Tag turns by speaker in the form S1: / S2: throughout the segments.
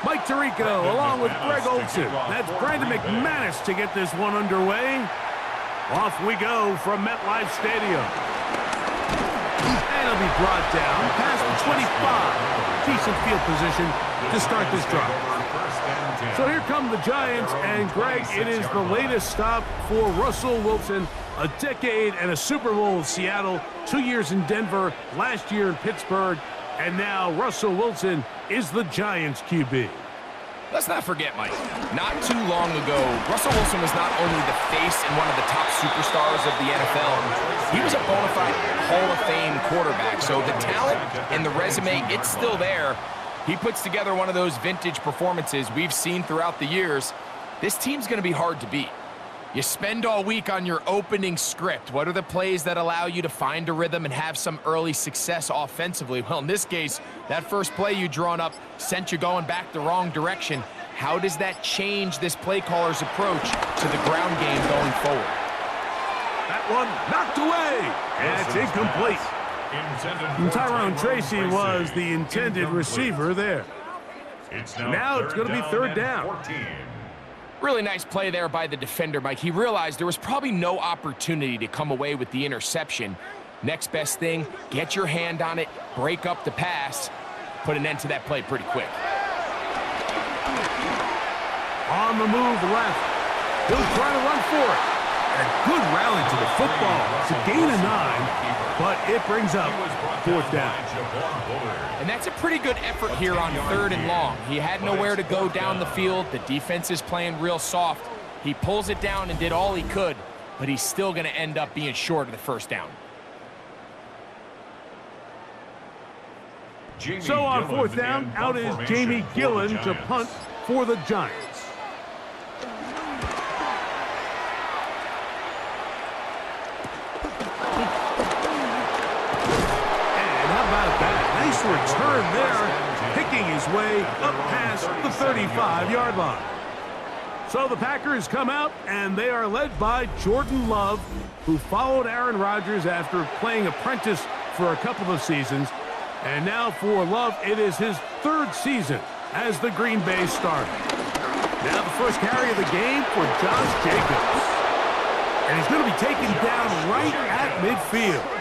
S1: Mike Tirico along with Greg Olson. That's Brandon McManus to get this one underway. Off we go from MetLife Stadium. And it'll be brought down past the 25. Decent field position to start this drive. So here come the Giants, and Greg, it is the latest stop for Russell Wilson. A decade and a Super Bowl with Seattle, 2 years in Denver, last year in Pittsburgh, and now Russell Wilson is the Giants QB.
S2: Let's not forget, Mike, not too long ago, Russell Wilson was not only the face and one of the top superstars of the NFL, he was a bona fide Hall of Fame quarterback. So the talent and the resume, it's still there. He puts together one of those vintage performances we've seen throughout the years. This team's going to be hard to beat. You spend all week on your opening script. What are the plays that allow you to find a rhythm and have some early success offensively? Well, in this case, that first play you drawn up sent you going back the wrong direction. How does that change this play caller's approach to the ground game going forward?
S1: That one knocked away, and it's incomplete. And Tyrone Tracy was the intended receiver there. Now it's going to be third down.
S2: Really nice play there by the defender, Mike. He realized there was probably no opportunity to come away with the interception. Next best thing, get your hand on it, break up the pass, put an end to that play pretty quick.
S1: On the move left. He'll try to run for it. A good rally to the football. It's a gain of 9, but it brings up fourth down.
S2: And that's a pretty good effort here on 3rd and long. He had nowhere to go down the field. The defense is playing real soft. He pulls it down and did all he could, but he's still going to end up being short of the first down.
S1: So on 4th down, out is Jamie Gillen to punt for the Giants. Nice return there, picking his way up past the 35-yard line. So the Packers come out, and they are led by Jordan Love, who followed Aaron Rodgers after playing apprentice for a couple of seasons. And now for Love, it is his 3rd season as the Green Bay starter. Now the first carry of the game for Josh Jacobs. And he's going to be taken down right at midfield.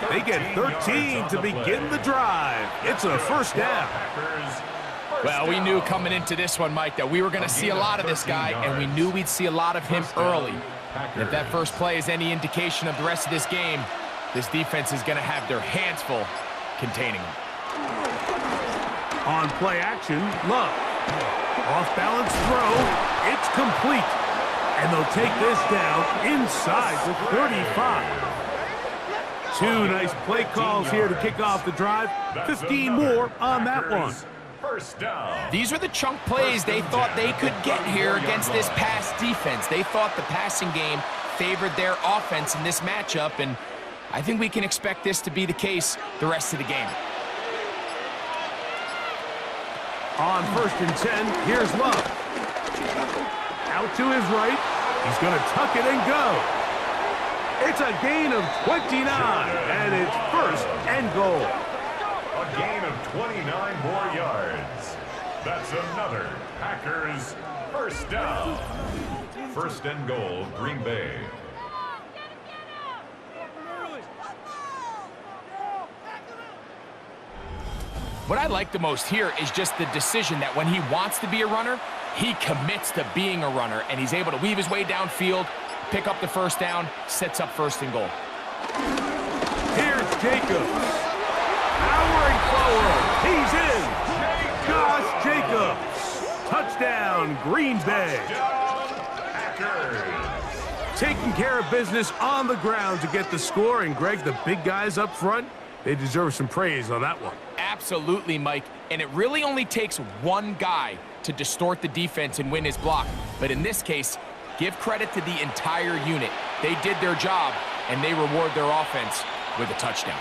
S1: They get 13 to begin the drive. It's a first down.
S2: Well, we knew coming into this one, Mike, that we were going to see a lot of this guy, and we knew we'd see a lot of him early. And if that first play is any indication of the rest of this game, this defense is going to have their hands full containing him.
S1: On play action, Love. Off-balance throw. It's complete. And they'll take this down inside the 35. 2 nice play calls here to kick off the drive. 15 more on that one.
S3: First down.
S2: These are the chunk plays they thought they could get here against this pass defense. They thought the passing game favored their offense in this matchup, and I think we can expect this to be the case the rest of the game.
S1: On 1st and 10, here's Love. Out to his right. He's going to tuck it and go. It's a gain of 29, and it's 1st and goal.
S3: A gain of 29 more yards. That's another Packers first down. 1st and goal, Green Bay.
S2: What I like the most here is just the decision that when he wants to be a runner, he commits to being a runner, and he's able to weave his way downfield, pick up the first down, sets up 1st and goal.
S1: Here's Jacobs. Powering forward. He's in. Josh Jacobs. Touchdown, Green Bay. Taking care of business on the ground to get the score. And, Greg, the big guys up front, they deserve some praise on that one.
S2: Absolutely, Mike. And it really only takes one guy to distort the defense and win his block. But in this case, give credit to the entire unit. They did their job, and they reward their offense with a touchdown.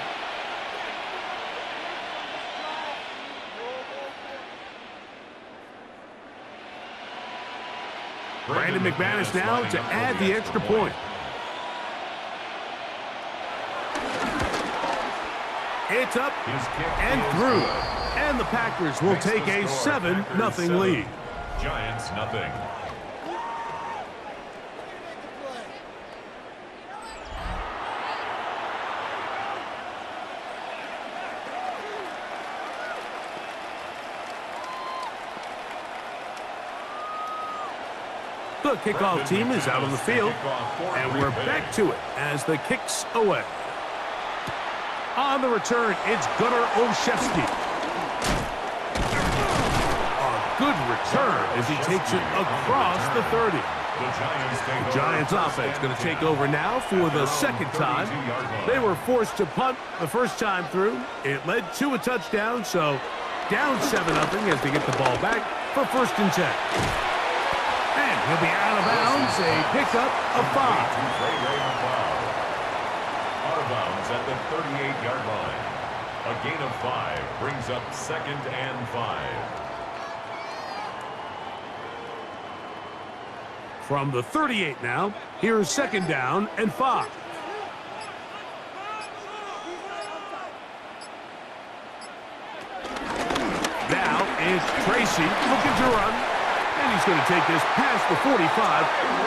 S1: Brandon McManus now to add the extra point. It's up
S3: His kick
S1: and
S3: is
S1: through.
S3: good.
S1: And the Packers will
S3: Makes
S1: take
S3: the
S1: a
S3: score
S1: 7-0
S3: 7,
S1: lead.
S3: Giants nothing.
S1: The kickoff team is out on the field, and we're back to it as the kick's away. On the return, it's Gunnar Olszewski. A good return as he takes it across the 30. The Giants offense going to take over now for the second time. They were forced to punt the first time through. It led to a touchdown, so down 7-0 as they get the ball back for 1st and 10. And he'll be out of bounds, a pickup of 5.
S3: Out of bounds at the 38-yard line. A gain of 5 brings up 2nd and 5.
S1: From the 38 now, here's 2nd down and 5. Now it's Tracy looking to run. And he's going to take this past the 45.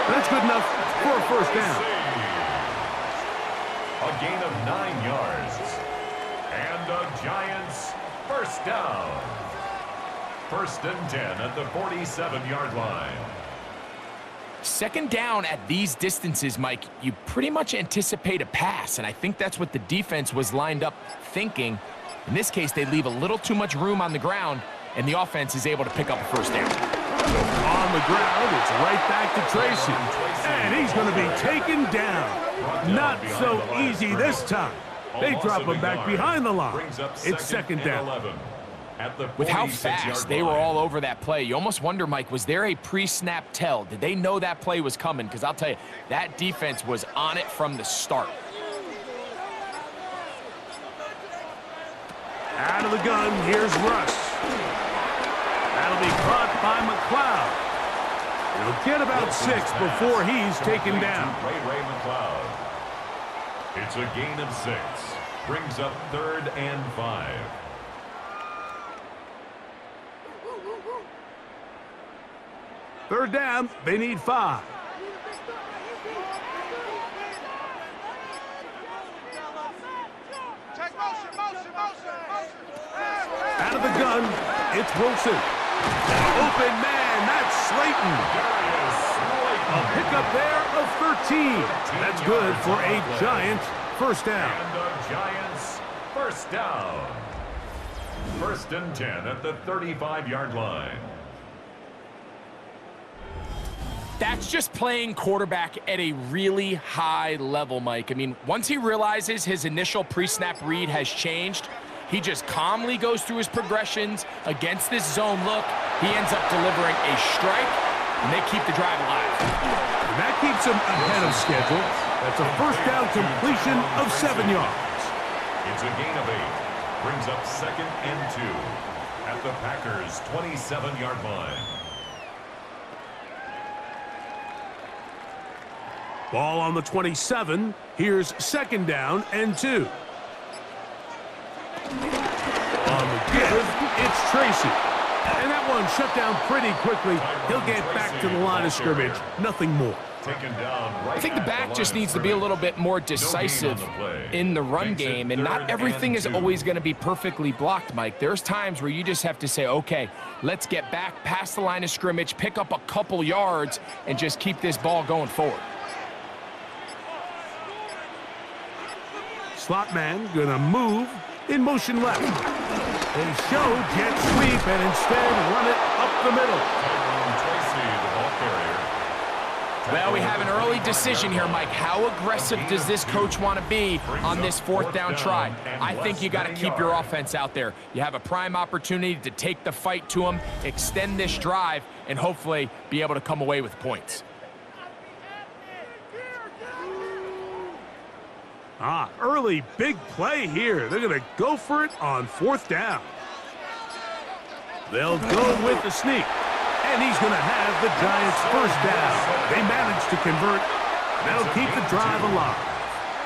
S1: That's good enough for a 1st down.
S3: A gain of 9 yards. And the Giants 1st down. 1st and 10 at the 47-yard line.
S2: 2nd down at these distances, Mike, you pretty much anticipate a pass, and I think that's what the defense was lined up thinking. In this case, they leave a little too much room on the ground, and the offense is able to pick up a 1st down.
S1: On the ground, it's right back to Tracy. And he's going to be taken down. Not so easy this time. They drop him back behind the line. It's 2nd down.
S2: With how fast they were all over that play, you almost wonder, Mike, was there a pre-snap tell? Did they know that play was coming? Because I'll tell you, that defense was on it from the start.
S1: Out of the gun, here's Russ. That'll be caught by McLeod. He'll get about 6 before he's taken down.
S3: Ray McLeod. It's a gain of 6. Brings up 3rd and 5.
S1: Third down, they need 5. Out of the gun, it's Wilson. Open man, that's Slayton. A pickup there of 13. That's good for a Giants 1st down.
S3: And the Giants 1st down. 1st and 10 at the 35-yard line.
S2: That's just playing quarterback at a really high level, Mike. I mean, once he realizes his initial pre-snap read has changed, he just calmly goes through his progressions against this zone look. He ends up delivering a strike, and they keep the drive alive.
S1: And that keeps him ahead of schedule. That's a 1st down completion of 7 yards.
S3: It's a gain of 8. Brings up 2nd and 2 at the Packers' 27-yard line.
S1: Ball on the 27. Here's 2nd down and 2. On the give, it's Tracy. And that one shut down pretty quickly. He'll get back to the line of scrimmage. Nothing more.
S2: I think the back just needs to be a little bit more decisive in the run game, and not everything is always going to be perfectly blocked, Mike. There's times where you just have to say, okay, let's get back past the line of scrimmage, pick up a couple yards, and just keep this ball going forward.
S1: Slot man gonna move in motion left. They show jet sweep and instead run it up the middle.
S2: Well, we have an early decision here, Mike. How aggressive does this coach want to be on this 4th down try? I think you got to keep your offense out there. You have a prime opportunity to take the fight to them, extend this drive, and hopefully be able to come away with points.
S1: Early big play here. They're going to go for it on 4th down. They'll go with the sneak. And he's going to have the Giants 1st down. They managed to convert. That'll keep the drive alive.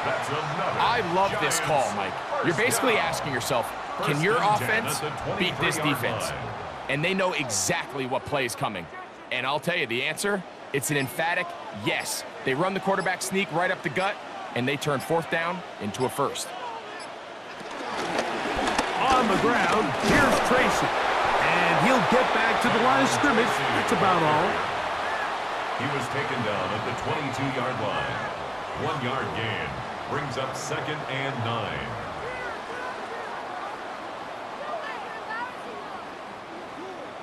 S3: That's another
S2: I love this
S3: Giants
S2: call, Mike. You're basically asking yourself, can your offense beat this defense? And they know exactly what play is coming. And I'll tell you the answer, it's an emphatic yes. They run the quarterback sneak right up the gut, and they turn 4th down into a 1st.
S1: On the ground, here's Tracy. And he'll get back to the line of scrimmage. That's about all.
S3: He was taken down at the 22-yard line. 1-yard gain brings up 2nd and 9.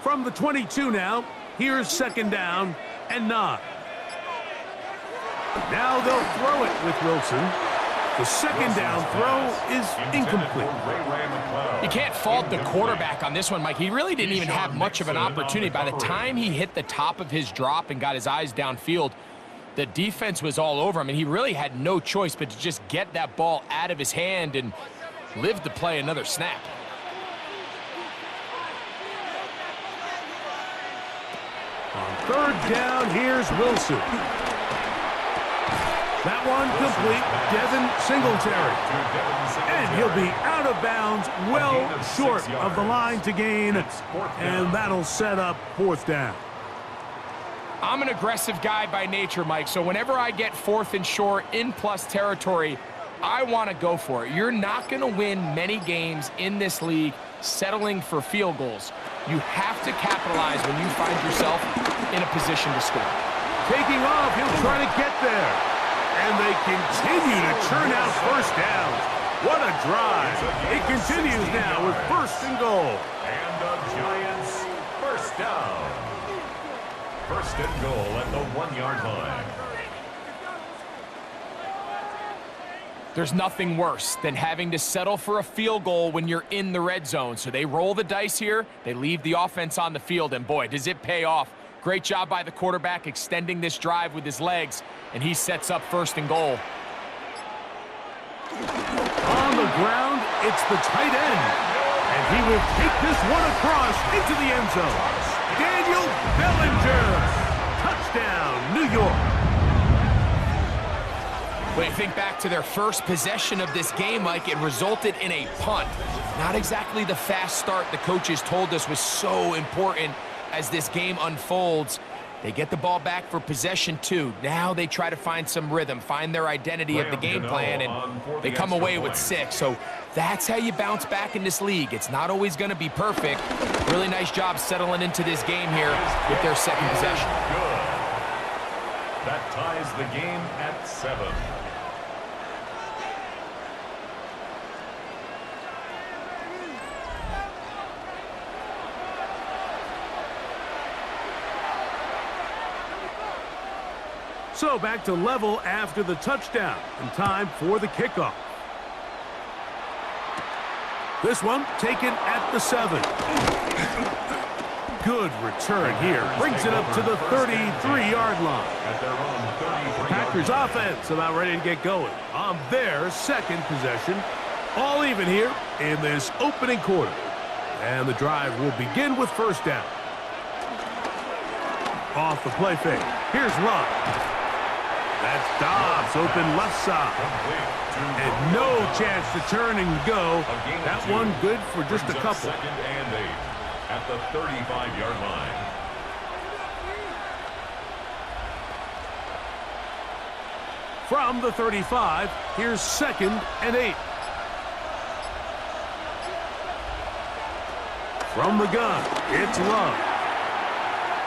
S1: From the 22 now, here's 2nd down and 9. Now they'll throw it with Wilson. The 2nd down throw is incomplete.
S2: You can't fault the quarterback on this one, Mike. He really didn't even have much of an opportunity. By the time he hit the top of his drop and got his eyes downfield, the defense was all over him, and he really had no choice but to just get that ball out of his hand and live to play another snap.
S1: On 3rd down, here's Wilson. That one complete, Devin Singletary. And he'll be out of bounds, well short of the line to gain, and that'll set up 4th down.
S2: I'm an aggressive guy by nature, Mike, so whenever I get 4th and short in plus territory, I want to go for it. You're not going to win many games in this league settling for field goals. You have to capitalize when you find yourself in a position to score.
S1: Taking off, he'll try to get there. And they continue to churn out 1st downs. What a drive. It continues now with 1st and goal.
S3: And the Giants 1st down. 1st and goal at the 1-yard line.
S2: There's nothing worse than having to settle for a field goal when you're in the red zone. So they roll the dice here. They leave the offense on the field, and boy, does it pay off. Great job by the quarterback extending this drive with his legs, and he sets up 1st and goal.
S1: On the ground, it's the tight end. And he will take this one across into the end zone. Daniel Bellinger. Touchdown, New York.
S2: When you think back to their first possession of this game, Mike, it resulted in a punt. Not exactly the fast start the coaches told us was so important as this game unfolds. They get the ball back for possession 2. Now they try to find some rhythm, find their identity of the game plan, and they come away with 6. So that's how you bounce back in this league. It's not always going to be perfect. Really nice job settling into this game here with their 2nd possession.
S3: Good. That ties the game at 7.
S1: So back to level after the touchdown, and time for the kickoff. This one taken at the 7. Good return here. Brings it up to the 33-yard line. Packers offense about ready to get going on their 2nd possession. All even here in this opening quarter. And the drive will begin with 1st down. Off the play fake. Here's Love. That's Dobbs, open left side. And no chance to turn and go. That one good for just a couple.
S3: 2nd and 8 at the 35-yard line.
S1: From the 35, here's 2nd and 8. From the gun, it's Love.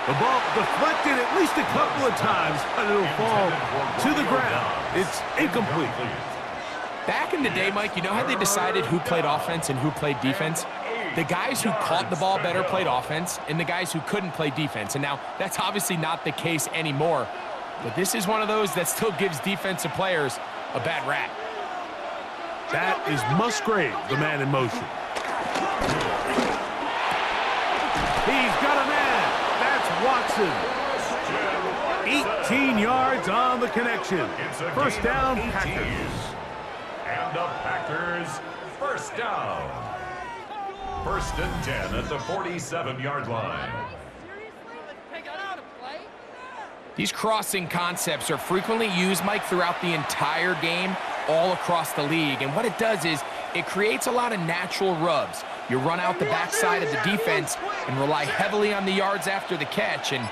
S1: The ball deflected at least a couple of times, but it'll fall to the ground. It's incomplete.
S2: Back in the day, Mike, you know how they decided who played offense and who played defense? The guys who caught the ball better played offense, and the guys who couldn't play defense. And now, that's obviously not the case anymore. But this is one of those that still gives defensive players a bad rap.
S1: That is Musgrave, the man in motion. He's got a man. Watson. 18 yards on the connection. 1st down, Packers.
S3: And the Packers 1st down. 1st and 10 at the 47-yard line.
S2: These crossing concepts are frequently used, Mike, throughout the entire game, all across the league. And what it does is it creates a lot of natural rubs. You run out the backside of the defense and rely heavily on the yards after the catch, and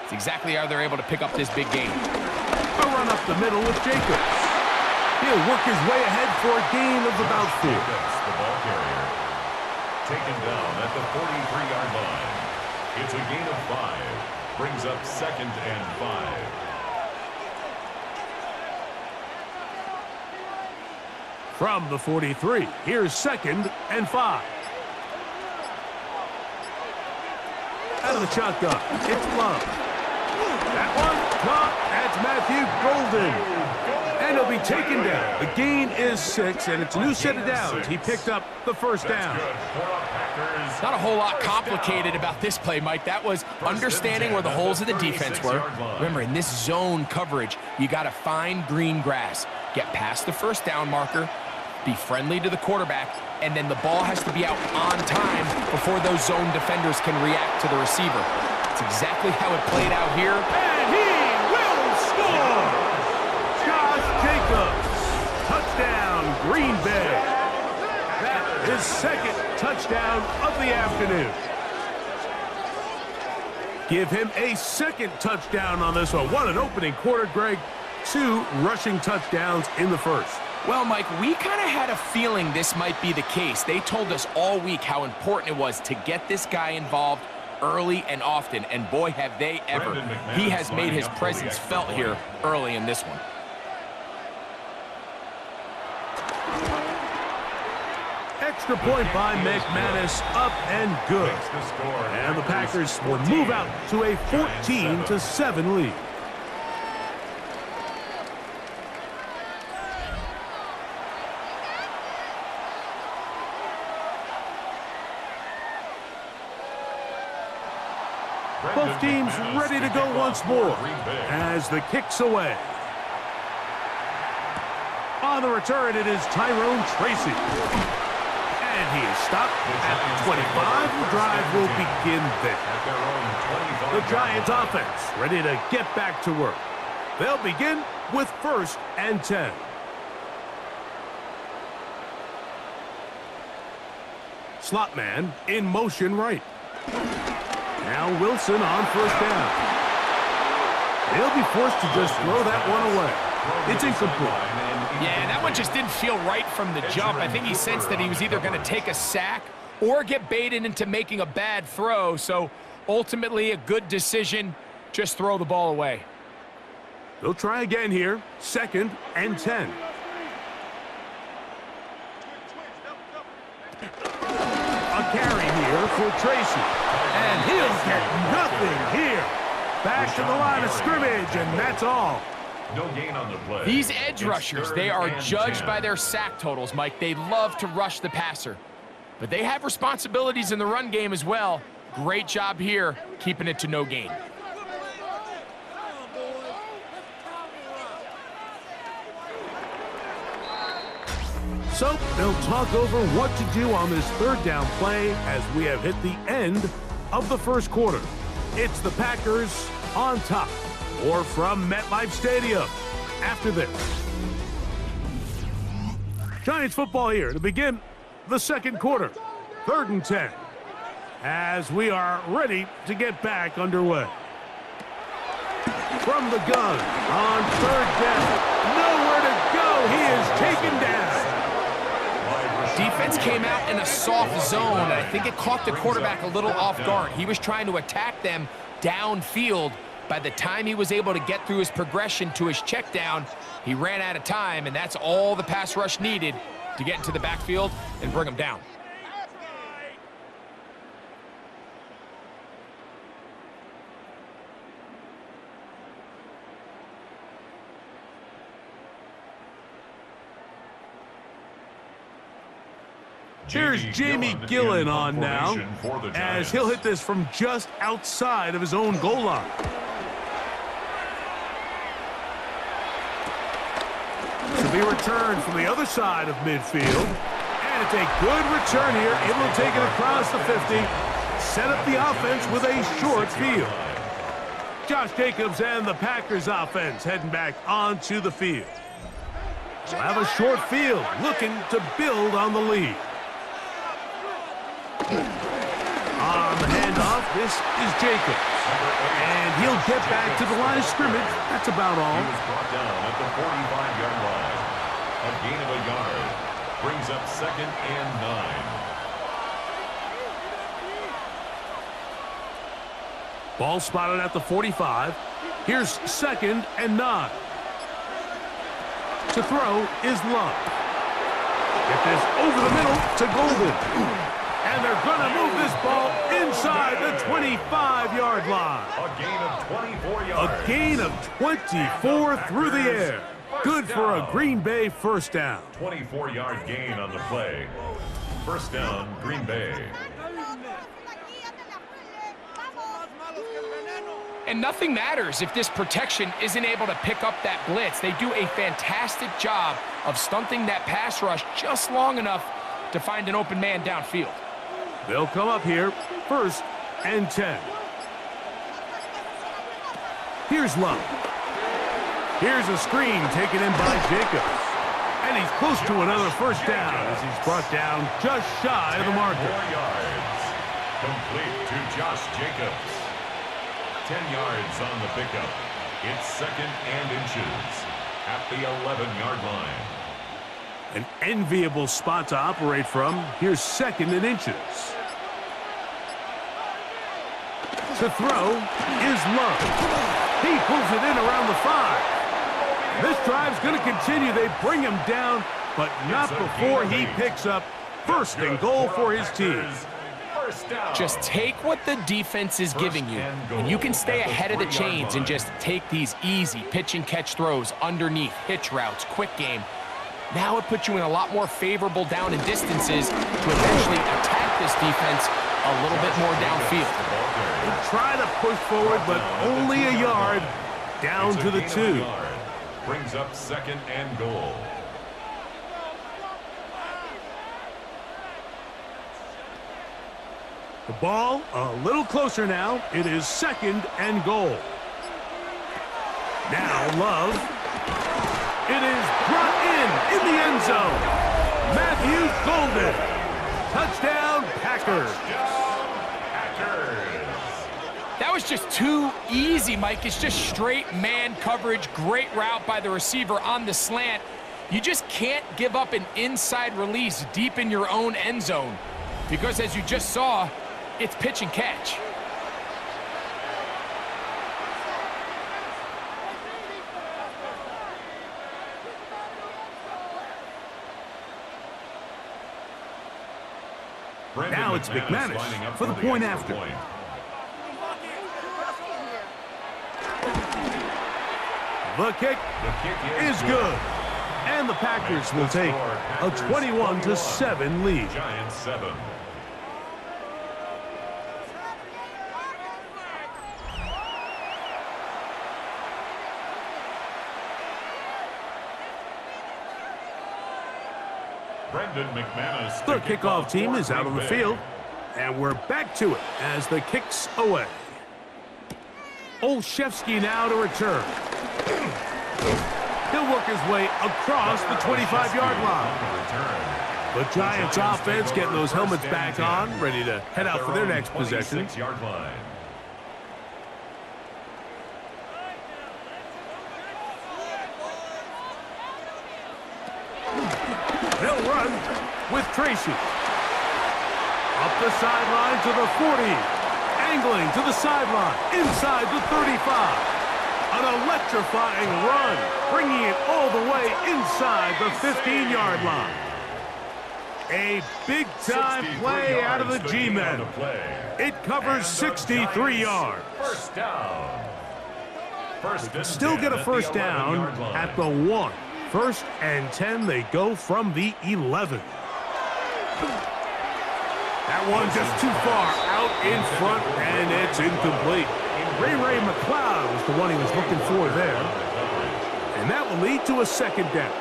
S2: it's exactly how they're able to pick up this big game.
S1: A run up the middle with Jacobs. He'll work his way ahead for a gain of about 4.
S3: Jacobs, the ball carrier, taken down at the 43-yard line. It's a gain of 5. Brings up 2nd and 5.
S1: From the 43, here's 2nd and 5. Out of the shotgun, it's Love. That one caught. That's Matthew Golden. And he'll be taken down. The gain is 6, and it's a new set of downs. He picked up the first down.
S2: Not a whole lot complicated about this play, Mike. That was understanding where the holes of the defense were. Remember, in this zone coverage, you got to find green grass. Get past the first down marker, be friendly to the quarterback, and then the ball has to be out on time before those zone defenders can react to the receiver. That's exactly how it played out here.
S1: And he will score! Josh Jacobs, touchdown, Green Bay. That is 2nd touchdown of the afternoon. Give him a 2nd touchdown on this one. What an opening quarter, Greg. 2 rushing touchdowns in the first.
S2: Well, Mike, we kind of had a feeling this might be the case. They told us all week how important it was to get this guy involved early and often, and boy, have they ever. He has made his presence felt here early in this one.
S1: Extra point by McManus, up and good. And the Packers will move out to a 14-7 lead. Both teams ready to go once more as the kick's away. On the return, it is Tyrone Tracy. And he is stopped at the 25. The drive will begin there. The Giants offense ready to get back to work. They'll begin with 1st and 10. Slot man in motion right. Now Wilson on 1st down. He'll be forced to just throw that one away. It's incomplete.
S2: Yeah, that one just didn't feel right from the jump. I think he sensed that he was either going to take a sack or get baited into making a bad throw. So ultimately a good decision, just throw the ball away.
S1: They'll try again here, 2nd and 10. A carry here for Tracy. And he'll get nothing here. Back to the line of scrimmage, and that's all.
S3: No gain on the play.
S2: These edge rushers, they are judged by their sack totals, Mike. They love to rush the passer. But they have responsibilities in the run game as well. Great job here, keeping it to no gain.
S1: So they'll talk over what to do on this 3rd down play as we have hit the end of the first quarter. It's the Packers on top, or from MetLife Stadium after this. Giants football here to begin the 2nd quarter. 3rd and 10 as we are ready to get back underway. From the gun on 3rd down. Nowhere to go. He is taken down.
S2: Defense came out in a soft zone, and I think it caught the quarterback a little off guard. He was trying to attack them downfield. By the time he was able to get through his progression to his check down, he ran out of time, and that's all the pass rush needed to get into the backfield and bring him down.
S1: Here's Jamie Gillen on now, as he'll hit this from just outside of his own goal line. To be returned from the other side of midfield. And it's a good return here, able to take it across the 50. Set up the offense with a short field. Josh Jacobs and the Packers offense heading back onto the field. will have a short field, looking to build on the lead. On the handoff, this is Jacobs. And he'll get back to the line of scrimmage. That's about all.
S3: He was brought down at the 45-yard line. A gain of a yard brings up 2nd and 9.
S1: Ball spotted at the 45. Here's 2nd and 9. To throw is Love. Get this over the middle to Golden. And they're going to move this ball inside the 25-yard line.
S3: A gain of 24 yards.
S1: A gain of 24 through the air. Good for a Green Bay first down.
S3: 24-yard gain on the play. First down, Green Bay.
S2: And nothing matters if this protection isn't able to pick up that blitz. They do a fantastic job of stunting that pass rush just long enough to find an open man downfield.
S1: They'll come up here, 1st and 10. Here's Love. Here's a screen taken in by Jacobs. And he's close to another first down as he's brought down just shy of the marker.
S3: 4 yards. Complete to Josh Jacobs. 10 yards on the pickup. It's 2nd and inches at the 11-yard line.
S1: An enviable spot to operate from. Here's 2nd and inches. To throw is Love. He pulls it in around the 5. This drive's going to continue. They bring him down, but not before he picks up 1st and goal for his team.
S2: Just take what the defense is giving you, and you can stay ahead of the chains and just take these easy pitch and catch throws underneath, hitch routes, quick game. Now it puts you in a lot more favorable down and distances to eventually attack this defense a little bit more downfield.
S1: They try to push forward, but only a yard down to the 2.
S3: Brings up 2nd and goal.
S1: The ball a little closer now. It is 2nd and goal. Now Love. It is brought in the end zone. Matthew Golden. Touchdown, Packers.
S2: That was just too easy, Mike. It's just straight man coverage. Great route by the receiver on the slant. You just can't give up an inside release deep in your own end zone because, as you just saw, it's pitch and catch.
S1: Now it's McManus for the point after. The kick is good. And the Packers will take a 21-7 lead.
S3: Giants 7.
S1: The kickoff team is out on the field, and we're back to it as the kick's away. Olszewski now to return. He'll work his way across the 25-yard line. The Giants offense getting those helmets back on, ready to head out for their next possession. They'll run with Tracy. Up the sideline to the 40. Angling to the sideline. Inside the 35. An electrifying run. Bringing it all the way inside the 15-yard line. A big-time play out of the G-men. It covers 63 yards.
S3: First down.
S1: Still get a first down at the 1. 1st and 10, they go from the 11. That one just too far out in front, and it's incomplete. Ray McLeod was the one he was looking for there. And that will lead to a 2nd down.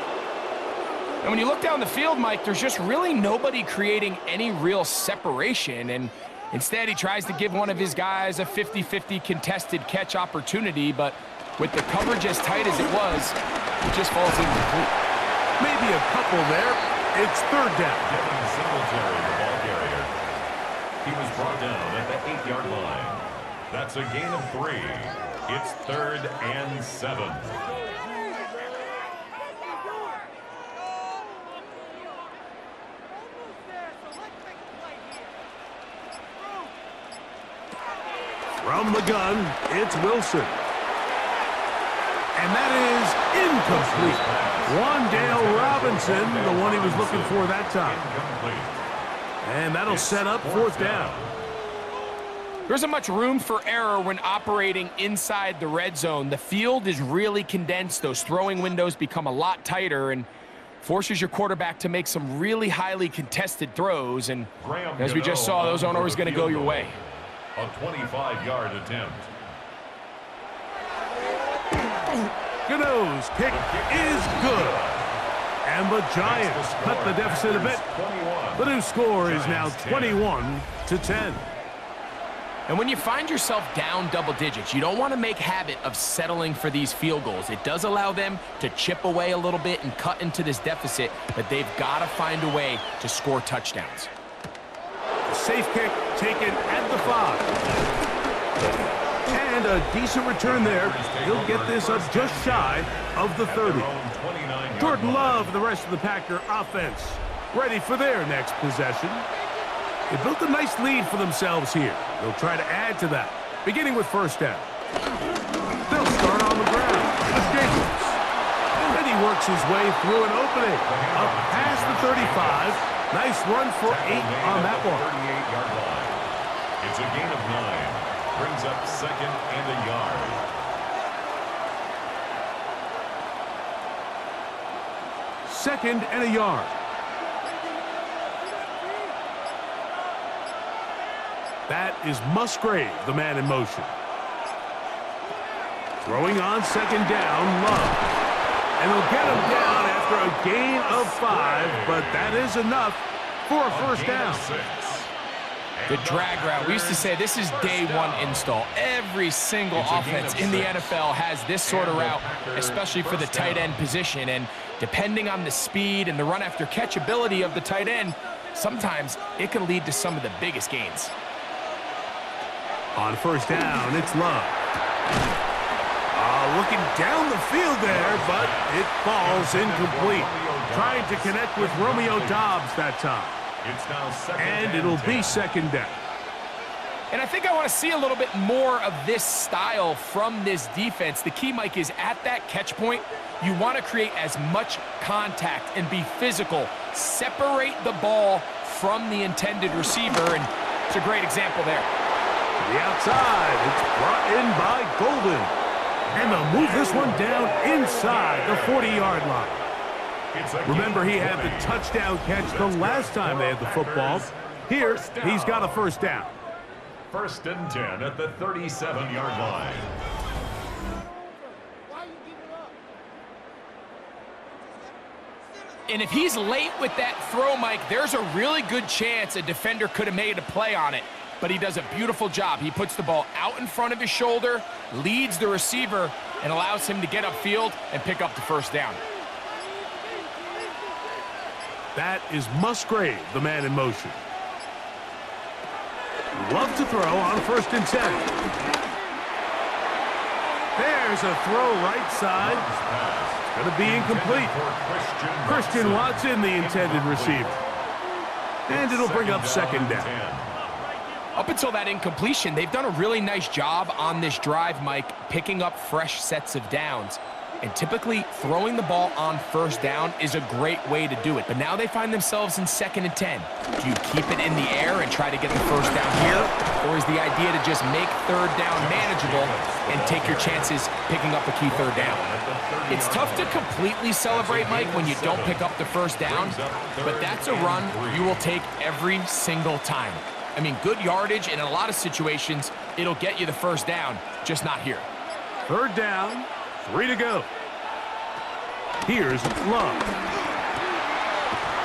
S2: And when you look down the field, Mike, there's just really nobody creating any real separation. And instead, he tries to give one of his guys a 50-50 contested catch opportunity, but with the coverage as tight as it was, it just falls incomplete.
S1: Maybe a couple there. It's third down.
S3: Devin Singletary, the ball carrier. He was brought down at the 8-yard line. That's a gain of 3. It's 3rd and 7.
S1: From the gun, it's Wilson. And that is incomplete. Wandale Robinson, the one he was looking for that time. And that'll set up 4th down.
S2: There isn't much room for error when operating inside the red zone. The field is really condensed. Those throwing windows become a lot tighter and forces your quarterback to make some really highly contested throws. And as we just saw, those aren't always going to go your way.
S3: A 25-yard attempt.
S1: Gano's kick is good. And the Giants cut the deficit a bit. The new score is now 21-10.
S2: And when you find yourself down double digits, you don't want to make habit of settling for these field goals. It does allow them to chip away a little bit and cut into this deficit, but they've got to find a way to score touchdowns.
S1: Safe kick taken at the 5. And a decent return there. He'll get this up just shy of the 30. Jordan Love and the rest of the Packer offense ready for their next possession. They built a nice lead for themselves here. They'll try to add to that, beginning with 1st down. They'll start on the ground with Jacobs. Then he works his way through an opening. Up past the 35. Nice run for 8 on that one.
S3: 38-yard line. It's a gain of 9. Brings up 2nd and a yard.
S1: Second and a yard. That is Musgrave, the man in motion. Throwing on 2nd down, Love. And they'll get him down after a gain of 5, but that is enough for a 1st down.
S2: The drag route. We used to say this is day 1 install. Every single offense in the NFL has this sort of route, especially for the tight end position. And depending on the speed and the run after catch ability of the tight end, sometimes it can lead to some of the biggest gains.
S1: On 1st down, it's Love. Looking down the field there, but it falls incomplete. Trying to connect with Romeo Doubs that time.
S3: It's now 2nd
S1: and it'll be 2nd down.
S2: And I think I want to see a little bit more of this style from this defense. The key, Mike, is at that catch point, you want to create as much contact and be physical. Separate the ball from the intended receiver, and it's a great example there.
S1: To the outside, it's brought in by Golden. And they'll move this one down inside the 40-yard line. Remember, he had the touchdown catch the last time they had the football. Here, he's got a 1st down.
S3: 1st and 10 at the 37-yard line.
S2: And if he's late with that throw, Mike, there's a really good chance a defender could have made a play on it. But he does a beautiful job. He puts the ball out in front of his shoulder, leads the receiver, and allows him to get upfield and pick up the 1st down.
S1: That is Musgrave, the man in motion. Love to throw on 1st and 10. There's a throw right side. It's going to be incomplete. Christian Watson, the intended receiver. And it'll bring up 2nd down.
S2: Up until that incompletion, they've done a really nice job on this drive, Mike, picking up fresh sets of downs. And typically, throwing the ball on 1st down is a great way to do it. But now they find themselves in 2nd and 10. Do you keep it in the air and try to get the 1st down here? Or is the idea to just make 3rd down manageable and take your chances picking up a key 3rd down? It's tough to completely celebrate, Mike, when you don't pick up the 1st down. But that's a run you will take every single time. I mean, good yardage, and in a lot of situations, it'll get you the 1st down, just not here.
S1: 3rd down, 3 to go. Here's Love.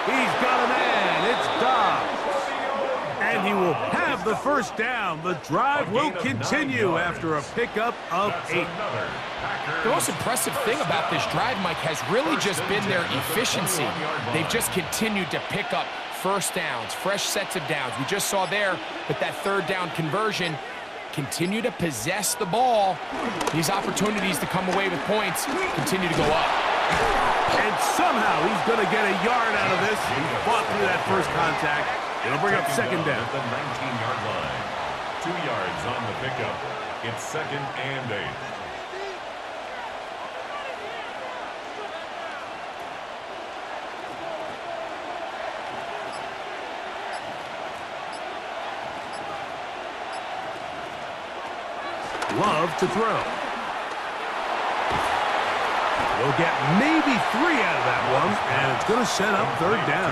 S1: He's got a man. It's Doubs. And he will have have the first down. The drive will continue after a pickup of 8.
S2: The most impressive thing about this drive, Mike, has really just been their efficiency. They've just continued to pick up first downs, fresh sets of downs. We just saw there with that third down conversion, continue to possess the ball. These opportunities to come away with points continue to go up.
S1: And somehow he's going to get a yard out of this. He fought through that first contact. It'll bring up second down.
S3: At the 19-yard line. 2 yards on the pickup. It's second and 8.
S1: Love to throw. We'll get maybe 3 out of that one, and it's going to set up third down.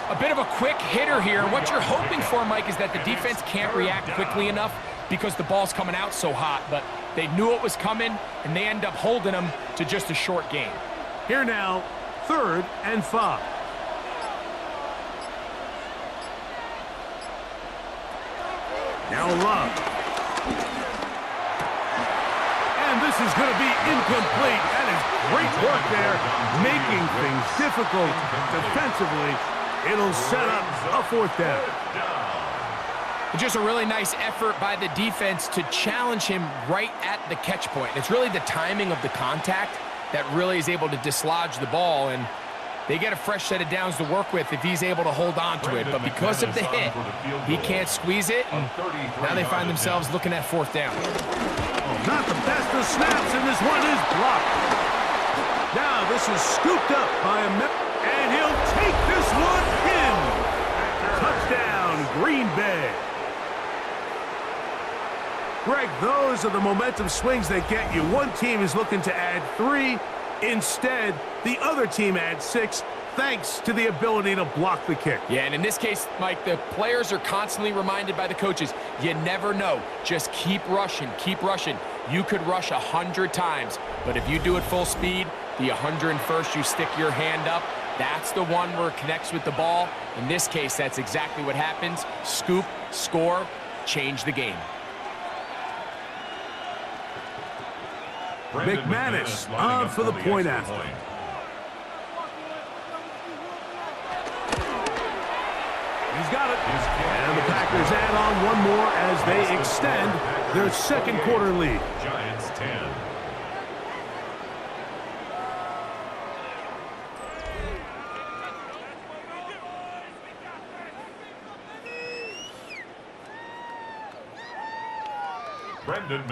S2: A bit of a quick hitter here. What you're hoping for, Mike, is that the defense can't react quickly enough because the ball's coming out so hot, but they knew it was coming, and they end up holding them to just a short gain.
S1: Here now, 3rd and 5. Now Love. And this is going to be incomplete. That is great work there, making things difficult defensively. It'll set up a 4th down.
S2: Just a really nice effort by the defense to challenge him right at the catch point. It's really the timing of the contact that really is able to dislodge the ball, and they get a fresh set of downs to work with if he's able to hold on to it. But because of the hit, he can't squeeze it, and now they find themselves looking at 4th down.
S1: Not the best of snaps, and this one is blocked. Now this is scooped up by a and he'll take this one in. Touchdown, Green Bay. Greg, those are the momentum swings that get you. One team is looking to add 3. Instead, the other team adds 6, thanks to the ability to block the kick.
S2: Yeah, and in this case, Mike, the players are constantly reminded by the coaches, you never know. Just keep rushing, keep rushing. You could rush 100 times, but if you do it full speed, the 101st you stick your hand up, that's the one where it connects with the ball. In this case, that's exactly what happens. Scoop, score, change the game.
S1: McManus on for the point after. He's got it. And the Packers add on one more as they extend their second quarter lead.
S3: Giants 10.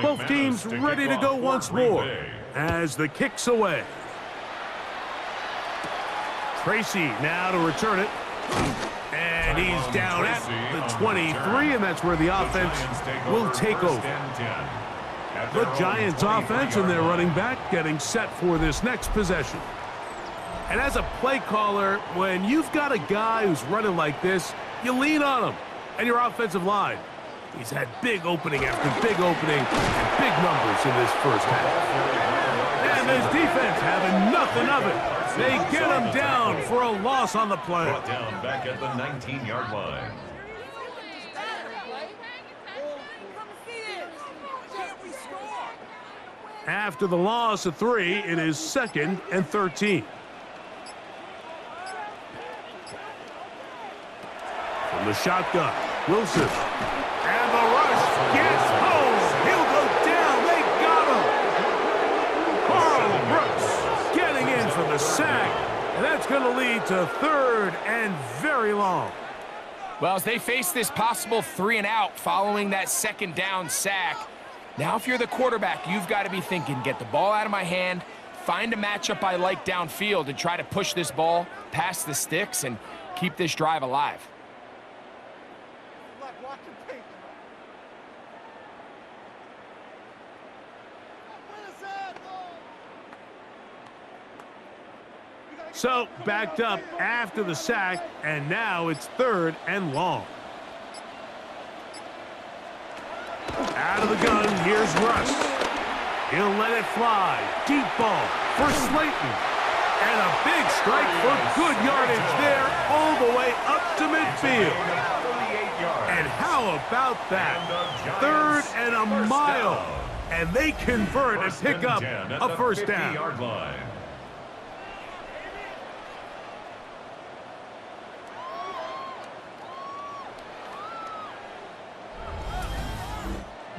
S1: Both teams ready to go once more as the kick's away. Tracy now to return it. And he's down at the 23, and that's where the offense will take over. The Giants offense and their running back getting set for this next possession. And as a play caller, when you've got a guy who's running like this, you lean on him and your offensive line. He's had big opening after big opening and big numbers in this first half. And his defense having nothing of it. They get him down for a loss on the play.
S3: Brought down back at the 19-yard line.
S1: After the loss of 3, it is 2nd and 13. From the shotgun, Wilson. And the rush gets home. He'll go down. They got him. Carl Brooks getting in for the sack. And that's going to lead to 3rd and very long.
S2: Well, as they face this possible 3 and out following that 2nd down sack, now if you're the quarterback, you've got to be thinking, get the ball out of my hand, find a matchup I like downfield, and try to push this ball past the sticks and keep this drive alive.
S1: So, backed up after the sack, and now it's 3rd and long. Out of the gun, here's Russ. He'll let it fly. Deep ball for Slayton. And a big strike for good yardage there all the way up to midfield. And How about that? Third and a mile. And they convert and pick up a first down.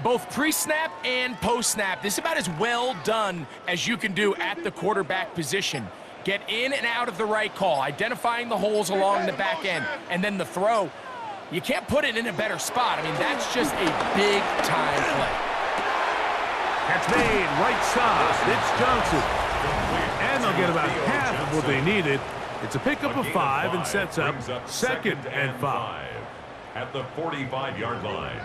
S2: Both pre-snap and post-snap, this is about as well done as you can do at the quarterback position. Get in and out of the right call, identifying the holes along the back end, and then the throw. You can't put it in a better spot. I mean, that's just a big-time play.
S1: That's made right side. It's Johnson. And they'll get about half of what they needed. It's a pickup of 5 and sets up second and 5.
S3: At the 45-yard line.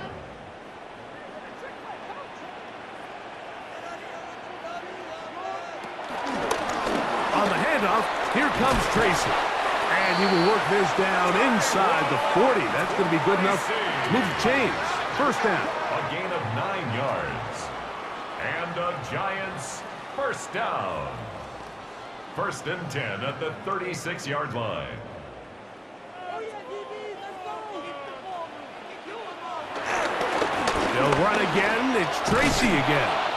S1: On the handoff, here comes Tracy. And he will work this down inside the 40. That's going to be good enough to move the chains. First down.
S3: A gain of 9 yards. And the Giants first down. First and 10 at the 36-yard line.
S1: They'll run again. It's Tracy again.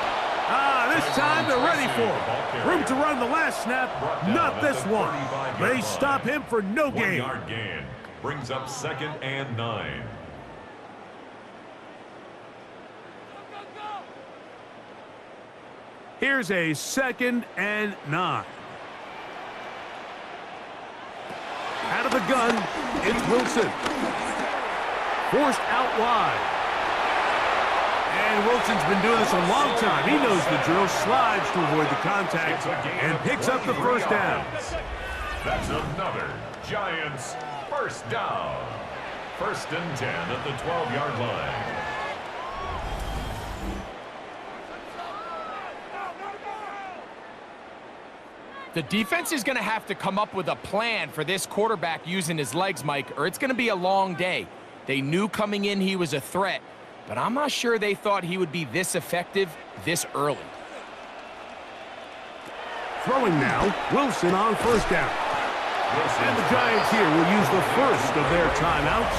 S1: This time they're ready for it. Room to run the last snap. Not this one. They stop him for no gain.
S3: 1 yard gain. Brings up second and 9.
S1: Here's a second and 9. Out of the gun, it's Wilson. Forced out wide. And Wilson's been doing this a long time. He knows the drill. Slides to avoid the contact and picks up the first down.
S3: That's another Giants first down. First and 10 at the 12-yard line.
S2: The defense is going to have to come up with a plan for this quarterback using his legs, Mike, or it's going to be a long day. They knew coming in he was a threat, but I'm not sure they thought he would be this effective this early.
S1: Throwing now, Wilson on first down. And the Giants here will use the first of their timeouts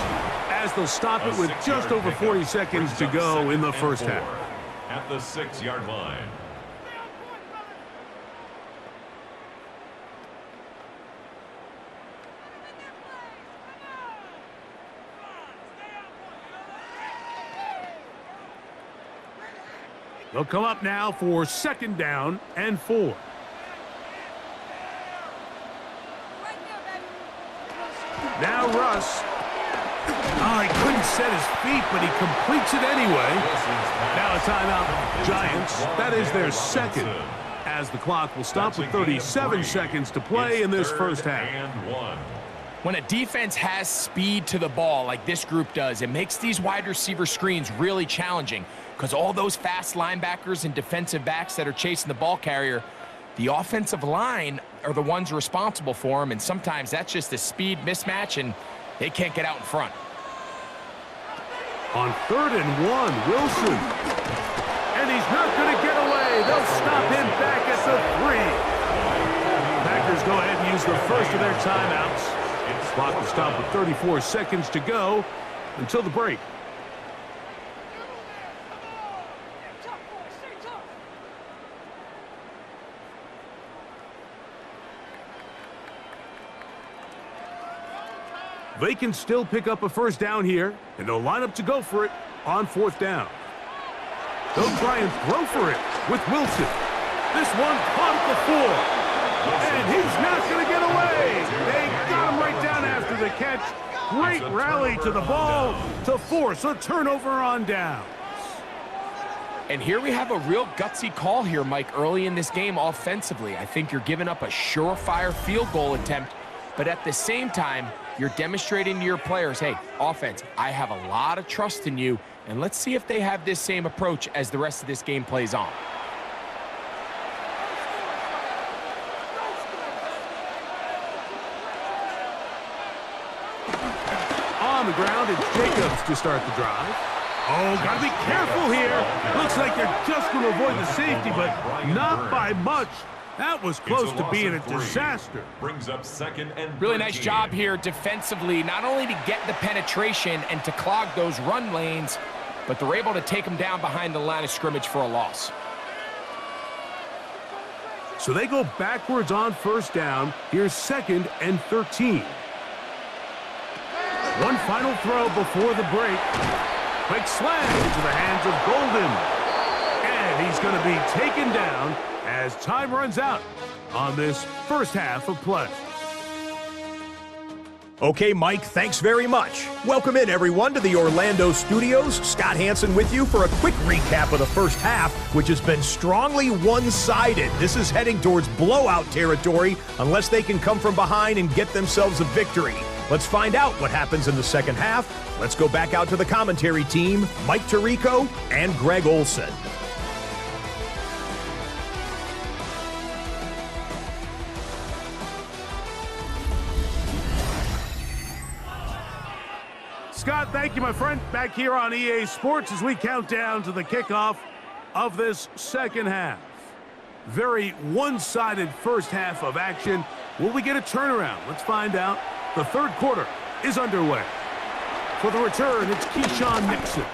S1: as they'll stop it with just over 40 seconds to go in the first half.
S3: At the 6-yard line.
S1: They'll come up now for second down and 4. Now Russ. Oh, he couldn't set his feet, but he completes it anyway. Now a timeout, Giants. That is their second, as the clock will stop with 37 seconds to play in this first half.
S2: When a defense has speed to the ball like this group does, it makes these wide receiver screens really challenging because all those fast linebackers and defensive backs that are chasing the ball carrier, the offensive line are the ones responsible for them, and sometimes that's just a speed mismatch, and they can't get out in front.
S1: On 3rd and 1, Wilson. And he's not going to get away. They'll stop him back at the 3. Packers go ahead and use the first of their timeouts. Clock will stop with 34 seconds to go until the break. They can still pick up a first down here, and they'll line up to go for it on 4th down. They'll try and throw for it with Wilson. This one caught at the 4. And he's not going to get away. They got him right down after the catch. Great rally to the ball to force a turnover on downs.
S2: And here we have a real gutsy call here, Mike, early in this game offensively. I think you're giving up a surefire field goal attempt, but at the same time, you're demonstrating to your players, hey, offense, I have a lot of trust in you, and let's see if they have this same approach as the rest of this game plays on.
S1: On the ground, it's Jacobs to start the drive. Oh, got to be careful here. Looks like they're just going to avoid the safety, but not by much. That was close to being a disaster.
S3: Brings up second and
S2: Really nice
S3: 13.
S2: job here defensively, not only to get the penetration and to clog those run lanes, but they're able to take them down behind the line of scrimmage for a loss.
S1: So they go backwards on first down. Here's second and 13. One final throw before the break. Quick slam into the hands of Golden. And he's going to be taken down as time runs out on this first half of play.
S4: Okay, Mike, thanks very much. Welcome in, everyone, to the Orlando studios. Scott Hansen with you for a quick recap of the first half, which has been strongly one-sided. This is heading towards blowout territory unless they can come from behind and get themselves a victory. Let's find out what happens in the second half. Let's go back out to the commentary team, Mike Tirico and Greg Olson.
S1: Scott, thank you, my friend. Back here on EA Sports as we count down to the kickoff of this second half. Very one-sided first half of action. Will we get a turnaround? Let's find out. The third quarter is underway. For the return, it's Keyshawn Nixon.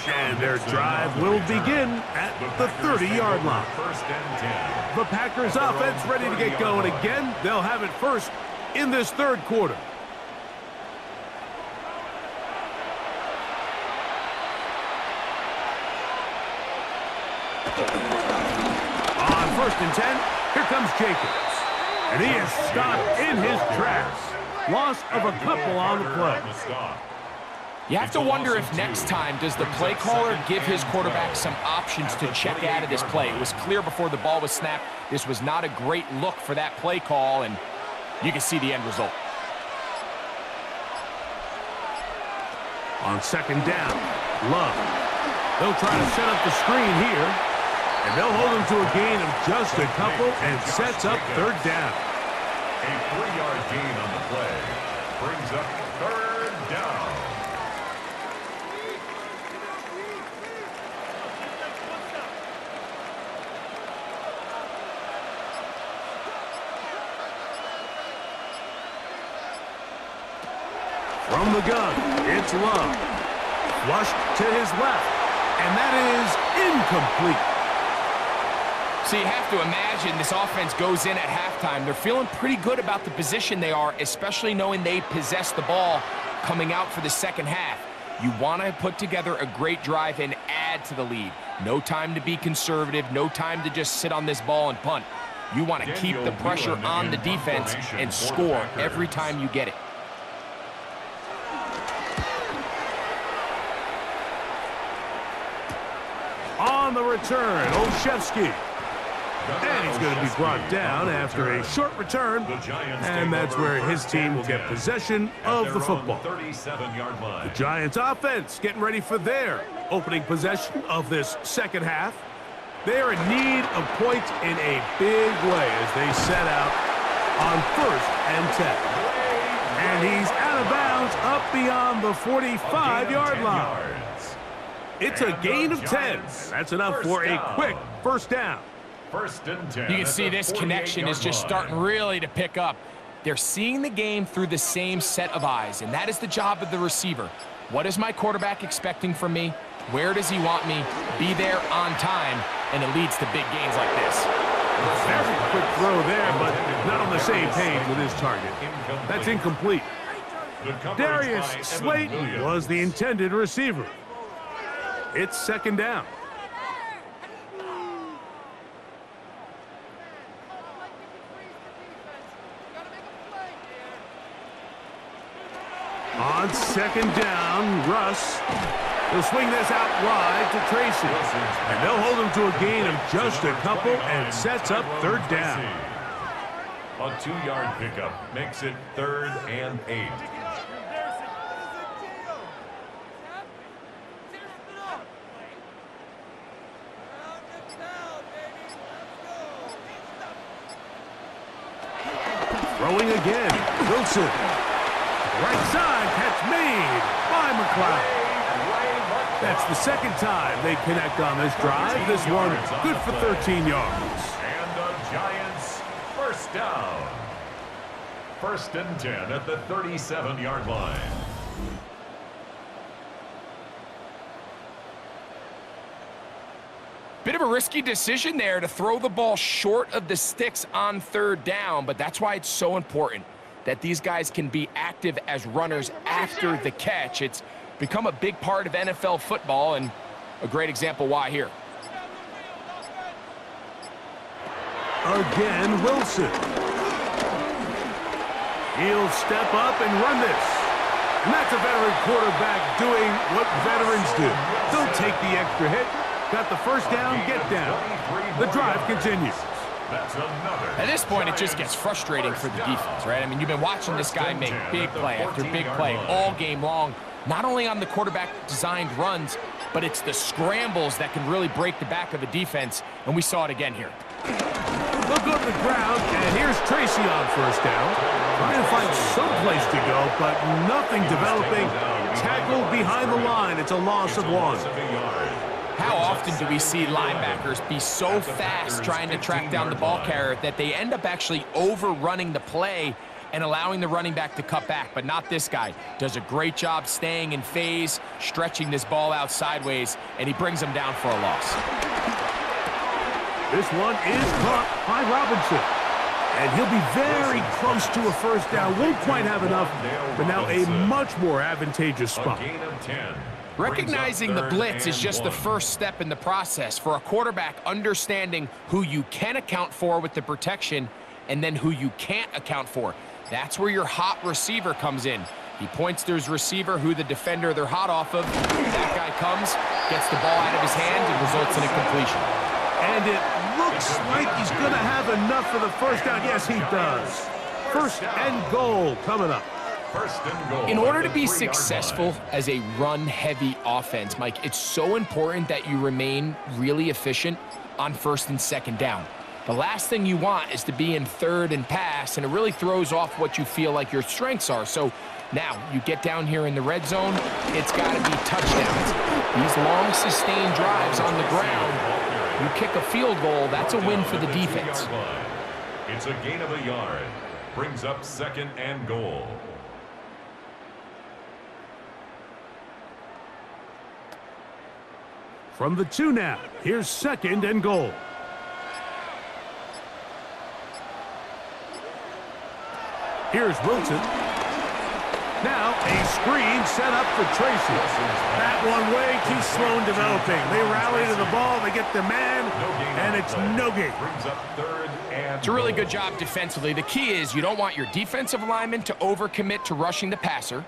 S1: And their drive will begin at the 30-yard line.
S3: First and 10.
S1: The Packers offense ready to get going again. They'll have it first in this third quarter. On first and 10, here comes Jacobs. And he is stopped in his tracks. Loss of a couple on the play.
S2: You have to wonder if next time does the play caller give his quarterback some options to check out of this play. It was clear before the ball was snapped. This was not a great look for that play call, and you can see the end result.
S1: On second down, Love. They'll try to set up the screen here, and they'll hold him to a gain of just a couple and sets up third down.
S3: A 3-yard gain on the play brings up third down.
S1: From the gun, it's Love. Flushed to his left, and that is incomplete.
S2: So you have to imagine this offense goes in at halftime. They're feeling pretty good about the position they are, especially knowing they possess the ball coming out for the second half. You want to put together a great drive and add to the lead. No time to be conservative, no time to just sit on this ball and punt. You want to keep the pressure on the defense and score every time you get it.
S1: On the return, Olszewski. And he's going to be brought down after a short return, and that's where his team will get possession of the football. The Giants offense getting ready for their opening possession of this second half. They are in need of points in a big way as they set out on first and 10. And he's out of bounds up beyond the 45-yard line. It's a gain of 10. That's enough for a quick first down.
S3: First and 10.
S2: You can see this connection is just starting really to pick up. They're seeing the game through the same set of eyes, and that is the job of the receiver. What is my quarterback expecting from me? Where does he want me? Be there on time, and it leads to big gains like this.
S1: Very quick throw there, but not on the same page with his target. That's incomplete. Darius Slayton was the intended receiver. It's second down. On second down, Russ. He'll swing this out wide to Tracy. And they'll hold him to a gain of just a couple and sets up third down.
S3: A 2-yard pickup makes it 3rd and 8.
S1: Throwing again, Wilson. Right side, catch made by McLeod. That's the second time they connect on this drive. This one good for 13 yards.
S3: And the Giants down. 1st and 10 at the 37-yard line.
S2: Bit of a risky decision there to throw the ball short of the sticks on 3rd down, but that's why it's so important that these guys can be active as runners after the catch. It's become a big part of NFL football, and a great example why here.
S1: Again, Wilson. He'll step up and run this. And that's a veteran quarterback doing what veterans do. They'll take the extra hit. Got the 1st down, get down. The drive continues.
S2: At this point, it just gets frustrating for the defense, right? I mean, you've been watching this guy make big play after big play all game long, not only on the quarterback-designed runs, but it's the scrambles that can really break the back of a defense, and we saw it again here.
S1: They'll go to the ground, and here's Tracy on 1st down. Trying to find some place to go, but nothing developing. Tackled behind the line. It's a loss of 1.
S2: How often do we see linebackers be so fast trying to track down the ball carrier that they end up actually overrunning the play and allowing the running back to cut back? But not this guy. Does a great job staying in phase, stretching this ball out sideways, and he brings him down for a loss.
S1: This one is caught by Robinson. And he'll be very close to a 1st down. Won't quite have enough, but now a much more advantageous spot.
S2: Recognizing the blitz is just the first step in the process for a quarterback, understanding who you can account for with the protection and then who you can't account for. That's where your hot receiver comes in. He points to his receiver, who the defender they're hot off of. That guy comes, gets the ball out of his hand, and results in a completion.
S1: And it looks like he's going to have enough for the 1st down. Yes, he does. 1st and goal coming up.
S2: In order to be successful as a run-heavy offense, Mike, it's so important that you remain really efficient on 1st and 2nd down. The last thing you want is to be in 3rd and pass, and it really throws off what you feel like your strengths are. So now you get down here in the red zone, it's got to be touchdowns. These long, sustained drives on the ground, you kick a field goal, that's a win for the defense.
S3: It's a gain of a yard. Brings up 2nd and goal.
S1: From the 2 now, here's 2nd and goal. Here's Wilson. Now a screen set up for Tracy. That one way too slow in developing. They rally to the ball, they get the man, and it's no gain.
S2: It's a really good job defensively. The key is you don't want your defensive linemen to overcommit to rushing the passer,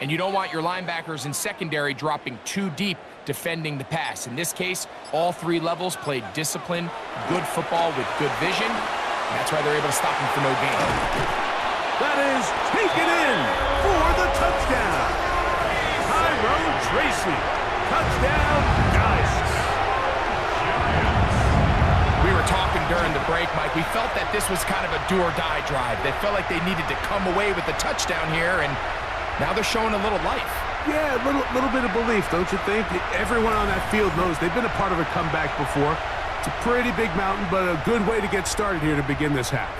S2: and you don't want your linebackers in secondary dropping too deep defending the pass. In this case, all 3 levels played disciplined, good football with good vision. And that's why they're able to stop him for no gain.
S1: That is taken in for the touchdown. Tyrone Tracy. Touchdown, Giants.
S2: We were talking during the break, Mike. We felt that this was kind of a do-or-die drive. They felt like they needed to come away with the touchdown here, and now they're showing a little life.
S1: Yeah, a little bit of belief, don't you think? Everyone on that field knows they've been a part of a comeback before. It's a pretty big mountain, but a good way to get started here to begin this half.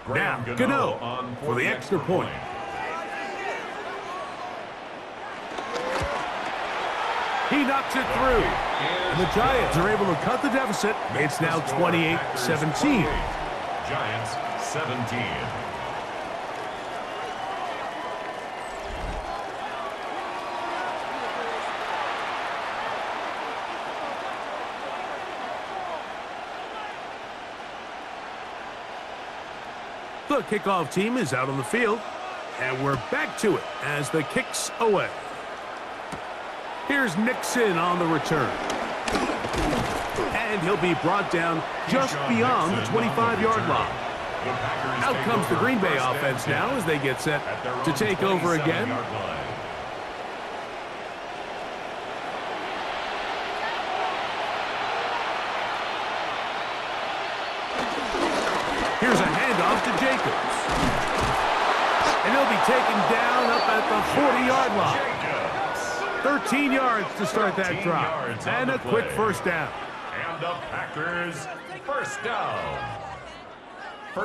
S1: Now, Gano for the extra point. He knocks it through. And the Giants are able to cut the deficit. It's now 28-17.
S3: Giants 17.
S1: The kickoff team is out on the field, and we're back to it as the kick's away. Here's Nixon on the return. And he'll be brought down just beyond the 25-yard line. Out comes the Green Bay offense now as they get set to take over again. Here's a handoff to Jacobs. And he'll be taken down up at the 40-yard line. 13 yards to start that drive. And a quick first down.
S3: And the Packers first down.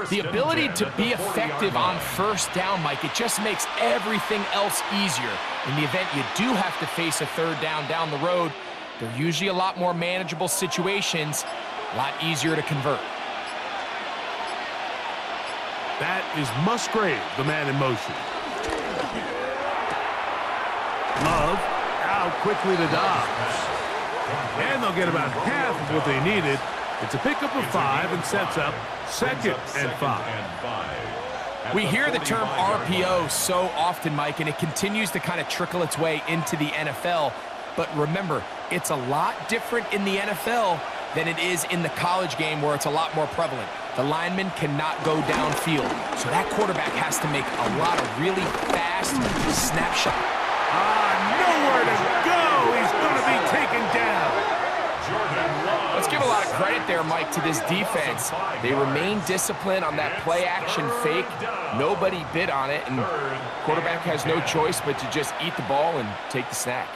S2: The ability to be effective on first down, Mike, it just makes everything else easier. In the event you do have to face a third down down the road, they're usually a lot more manageable situations, a lot easier to convert.
S1: That is Musgrave, the man in motion. Love out quickly to Dobbs. And they'll get about half of what they needed. It's a pickup of 5 and sets up second and 5.
S2: We hear the term RPO so often, Mike, and it continues to kind of trickle its way into the NFL. But remember, it's a lot different in the NFL than it is in the college game where it's a lot more prevalent. The lineman cannot go downfield, so that quarterback has to make a lot of really fast snapshots.
S1: Nowhere to go. He's going to be taken down.
S2: Let's give a lot of credit there, Mike, to this defense. They remain disciplined on that play-action fake. Nobody bid on it, and quarterback has no choice but to just eat the ball and take the snack.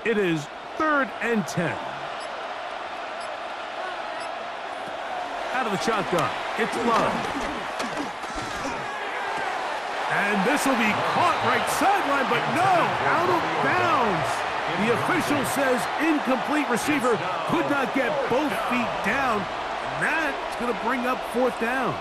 S1: It is 3rd and 10. Out of the shotgun, it's Love. And this will be caught right sideline, but no, out of bounds. The official says incomplete receiver could not get both feet down. And that's going to bring up 4th down.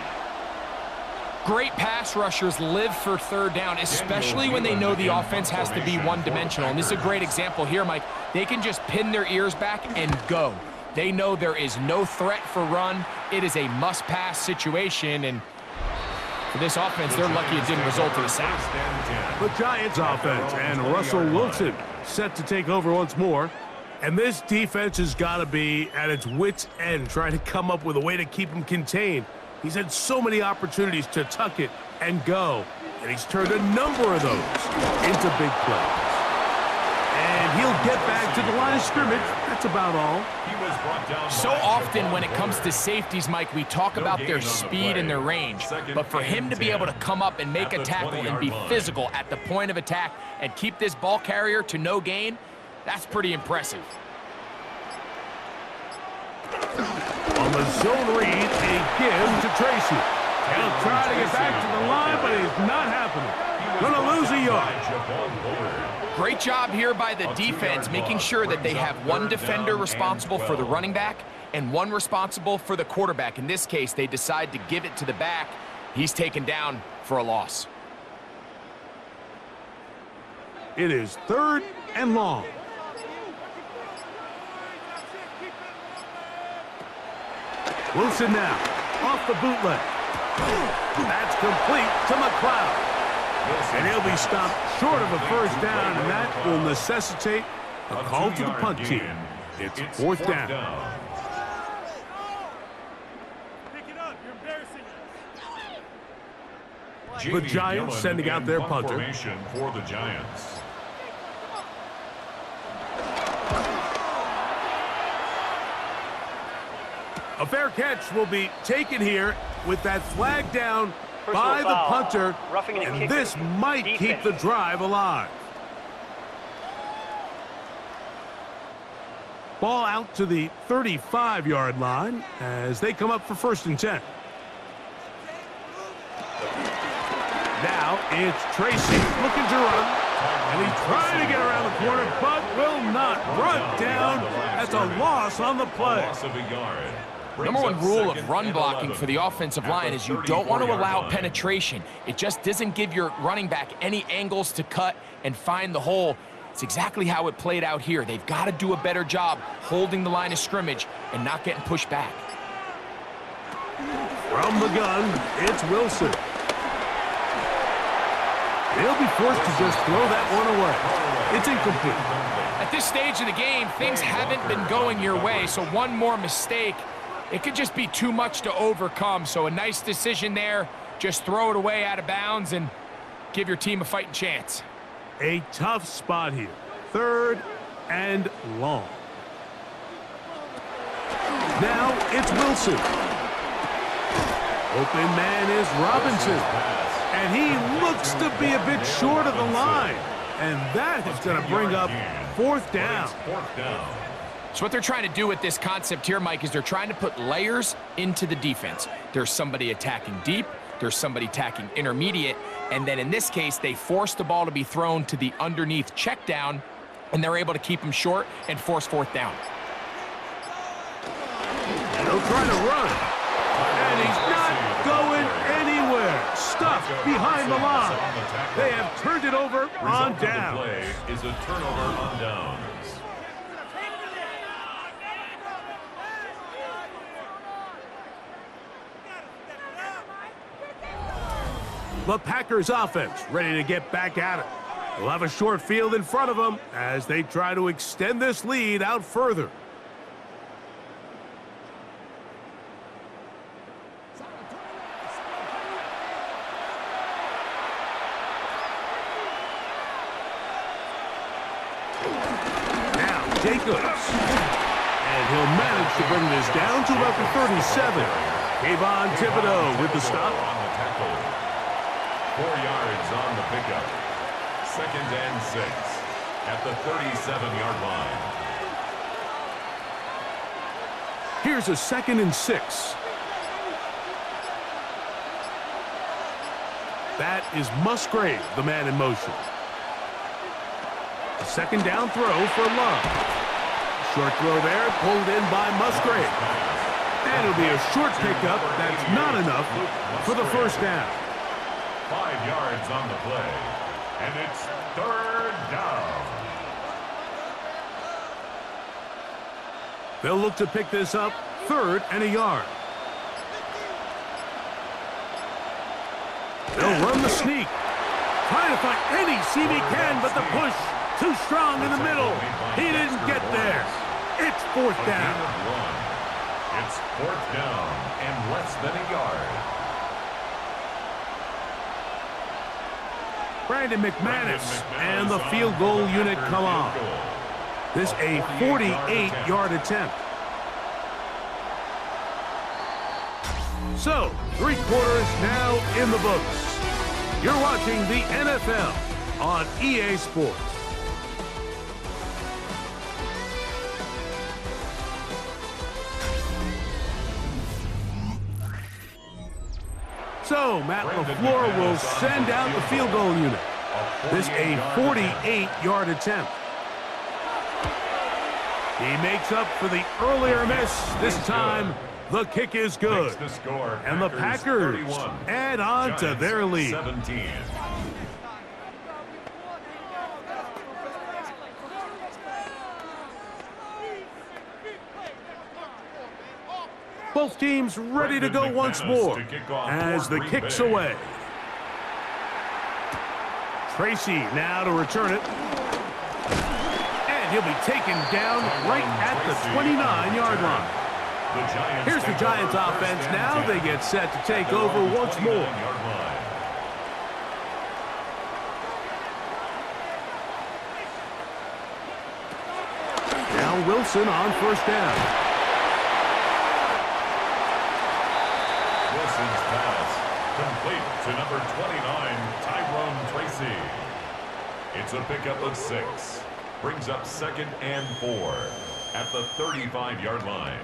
S2: Great pass rushers live for third down, especially when they know the offense has to be one-dimensional. And this is a great example here, Mike. They can just pin their ears back and go. They know there is no threat for run. It is a must-pass situation, and for this offense, they're lucky it didn't result in a sack.
S1: The Giants offense and Russell Wilson set to take over once more. And this defense has got to be at its wits' end, trying to come up with a way to keep him contained. He's had so many opportunities to tuck it and go, and he's turned a number of those into big plays. And he'll get back to the line of scrimmage. That's about all.
S2: So often when it comes to safeties, Mike, we talk about their speed and their range. But for him to be able to come up and make a tackle and be physical at the point of attack and keep this ball carrier to no gain, that's pretty impressive.
S1: On the zone read, a give to Tracy. He'll try to get back to the line, but it's not happening. Gonna lose a yard.
S2: Great job here by the defense, making sure that they have one defender responsible for the running back and one responsible for the quarterback. In this case, they decide to give it to the back. He's taken down for a loss.
S1: It is 3rd and long. Wilson now, off the bootleg. That's complete to McLeod. And he'll be stopped short of a first down, and that will necessitate a call to the punt team. It's 4th down. The Giants sending out their punter.
S3: For the Giants.
S1: A fair catch will be taken here with that flag down by the punter, and this might keep the drive alive. Ball out to the 35-yard line as they come up for 1st and 10. Now it's Tracy looking to run, and he's trying to get around the corner, but will not. Run down. That's a loss on the play.
S3: Loss of a yard.
S2: Number one rule of run blocking for the offensive line is you don't want to allow penetration. It just doesn't give your running back any angles to cut and find the hole. It's exactly how it played out here. They've got to do a better job holding the line of scrimmage and not getting pushed back.
S1: From the gun, it's Wilson. He'll be forced to just throw that one away. It's incomplete.
S2: At this stage of the game, things haven't been going your way, so one more mistake, it could just be too much to overcome. So a nice decision there. Just throw it away out of bounds and give your team a fighting chance.
S1: A tough spot here. 3rd and long. Now it's Wilson. Open man is Robinson. And he looks to be a bit short of the line. And that is going to bring up fourth down.
S2: So what they're trying to do with this concept here, Mike, is they're trying to put layers into the defense. There's somebody attacking deep, there's somebody attacking intermediate, and then in this case, they force the ball to be thrown to the underneath check down, and they're able to keep him short and force fourth down.
S1: And they'll try to run. And he's not going anywhere. Stuck behind the line. They have turned it over on down.
S3: The play is a turnover on downs.
S1: The Packers offense ready to get back at it. They'll have a short field in front of them as they try to extend this lead out further. Now Jacobs. And he'll manage to bring this down to about the 37. Kayvon Thibodeau with the stop.
S3: 4 yards on the pickup. 2nd and 6 at the 37-yard line.
S1: Here's a 2nd and 6. That is Musgrave, the man in motion. A 2nd down throw for Love. Short throw there, pulled in by Musgrave. And it'll be a short pickup. That's not enough for the first down.
S3: 5 yards on the play, and it's 3rd down.
S1: They'll look to pick this up, 3rd and a yard. They'll run the sneak. Trying to find any seam he can, but the push too strong in the middle. He didn't get there. It's 4th down.
S3: It's 4th down and less than a yard.
S1: Brandon McManus and the field goal unit come on. This a 48-yard attempt. So, 3 quarters now in the books. You're watching the NFL on EA Sports. So, Matt LaFleur will send out the field goal unit. This a 48-yard attempt. He makes up for the earlier miss. This time, the kick is good. And the Packers add on to their lead.
S3: 17.
S1: Both teams ready to go once more as the kick's away. Tracy now to return it. And he'll be taken down right at the 29-yard line. Here's the Giants offense now. They get set to take over once more. Now Wilson on 1st down.
S3: Wilson's pass complete to number 29, Tyrone Tracy. It's a pickup of 6. Brings up 2nd and 4 at the 35-yard line.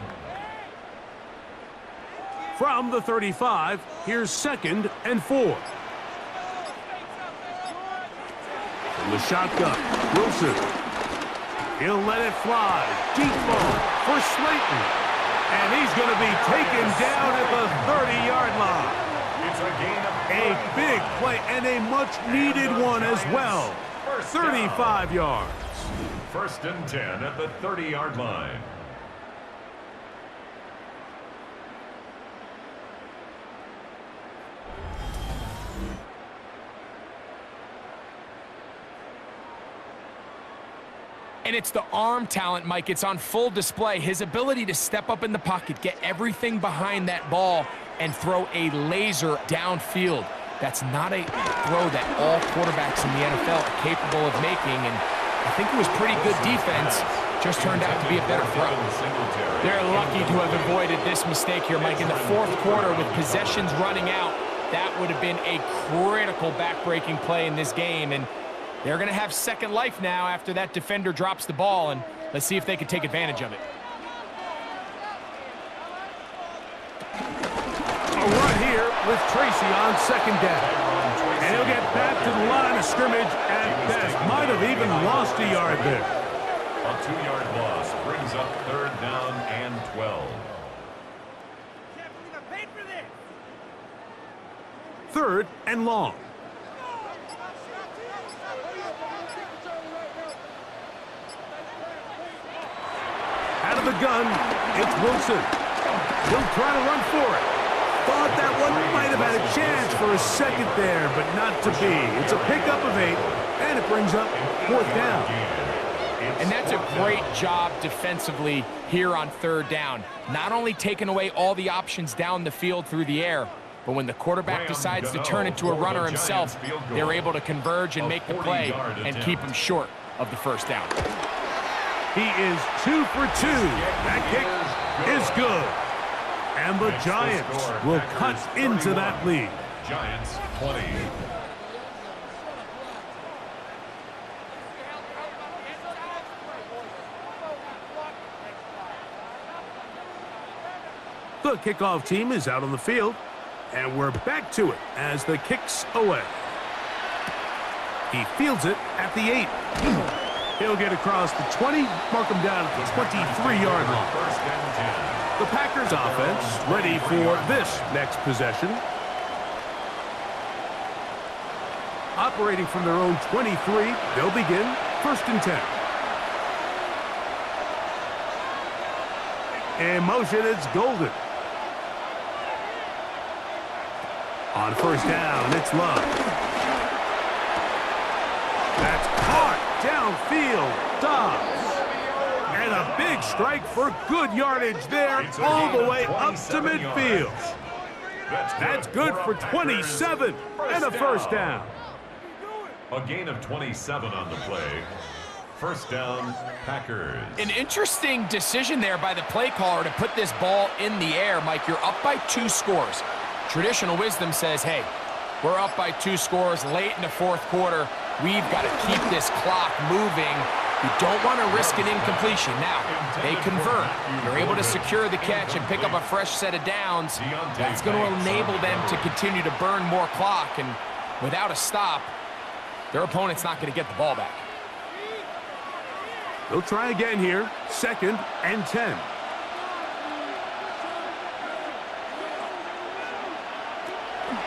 S1: From the 35, here's 2nd and 4. From the shotgun, Wilson. He'll let it fly. Deep ball for Slayton. And he's going to be taken down at the 30-yard line.
S3: It's a gain of
S1: a big play and a much-needed one as well. 35 yards.
S3: 1st and 10 at the 30-yard line.
S2: And it's the arm talent, Mike. It's on full display. His ability to step up in the pocket, get everything behind that ball, and throw a laser downfield. That's not a throw that all quarterbacks in the NFL are capable of making. And I think it was pretty good defense. Just turned out to be a better throw.
S5: They're lucky to have avoided this mistake here, Mike. In the fourth quarter, with possessions running out, that would have been a critical back-breaking play in this game. And they're going to have second life now after that defender drops the ball. And let's see if they can take advantage of it.
S1: A run here with Tracy on second down. And he'll get back to the line of scrimmage at best. Might have even lost a yard there.
S3: A 2-yard loss brings up third down and 12.
S1: Third and long. Out of the gun, it's Wilson. He'll try to run for it. Thought that one might have had a chance for a second there, but not to be. It's a pickup of 8, and it brings up fourth down.
S2: And that's a great job defensively here on third down. Not only taking away all the options down the field through the air, but when the quarterback decides to turn into a runner himself, they're able to converge and make the play and keep him short of the first down.
S1: He is 2 for 2. That kick is good. And the Giants will cut into that lead.
S3: Giants 20.
S1: The kickoff team is out on the field, and we're back to it as the kick's away. He fields it at the 8. He'll get across the 20, mark him down at the 23-yard line. The Packers offense ready for this next possession. Operating from their own 23, they'll begin first and 10. In motion, it's Golden. On first down, it's Love. That's caught downfield. Dobbs. And a big strike for good yardage there all the way up to midfield. That's good for 27 and a first down.
S3: A gain of 27 on the play. First down, Packers.
S2: An interesting decision there by the play caller to put this ball in the air. Mike, you're up by 2 scores. Traditional wisdom says, hey, we're up by 2 scores late in the fourth quarter. We've got to keep this clock moving. You don't want to risk an incompletion. Now, they convert. They're able to secure the catch and pick up a fresh set of downs. That's going to enable them to continue to burn more clock. And without a stop, their opponent's not going to get the ball back.
S1: They'll try again here. Second and 10.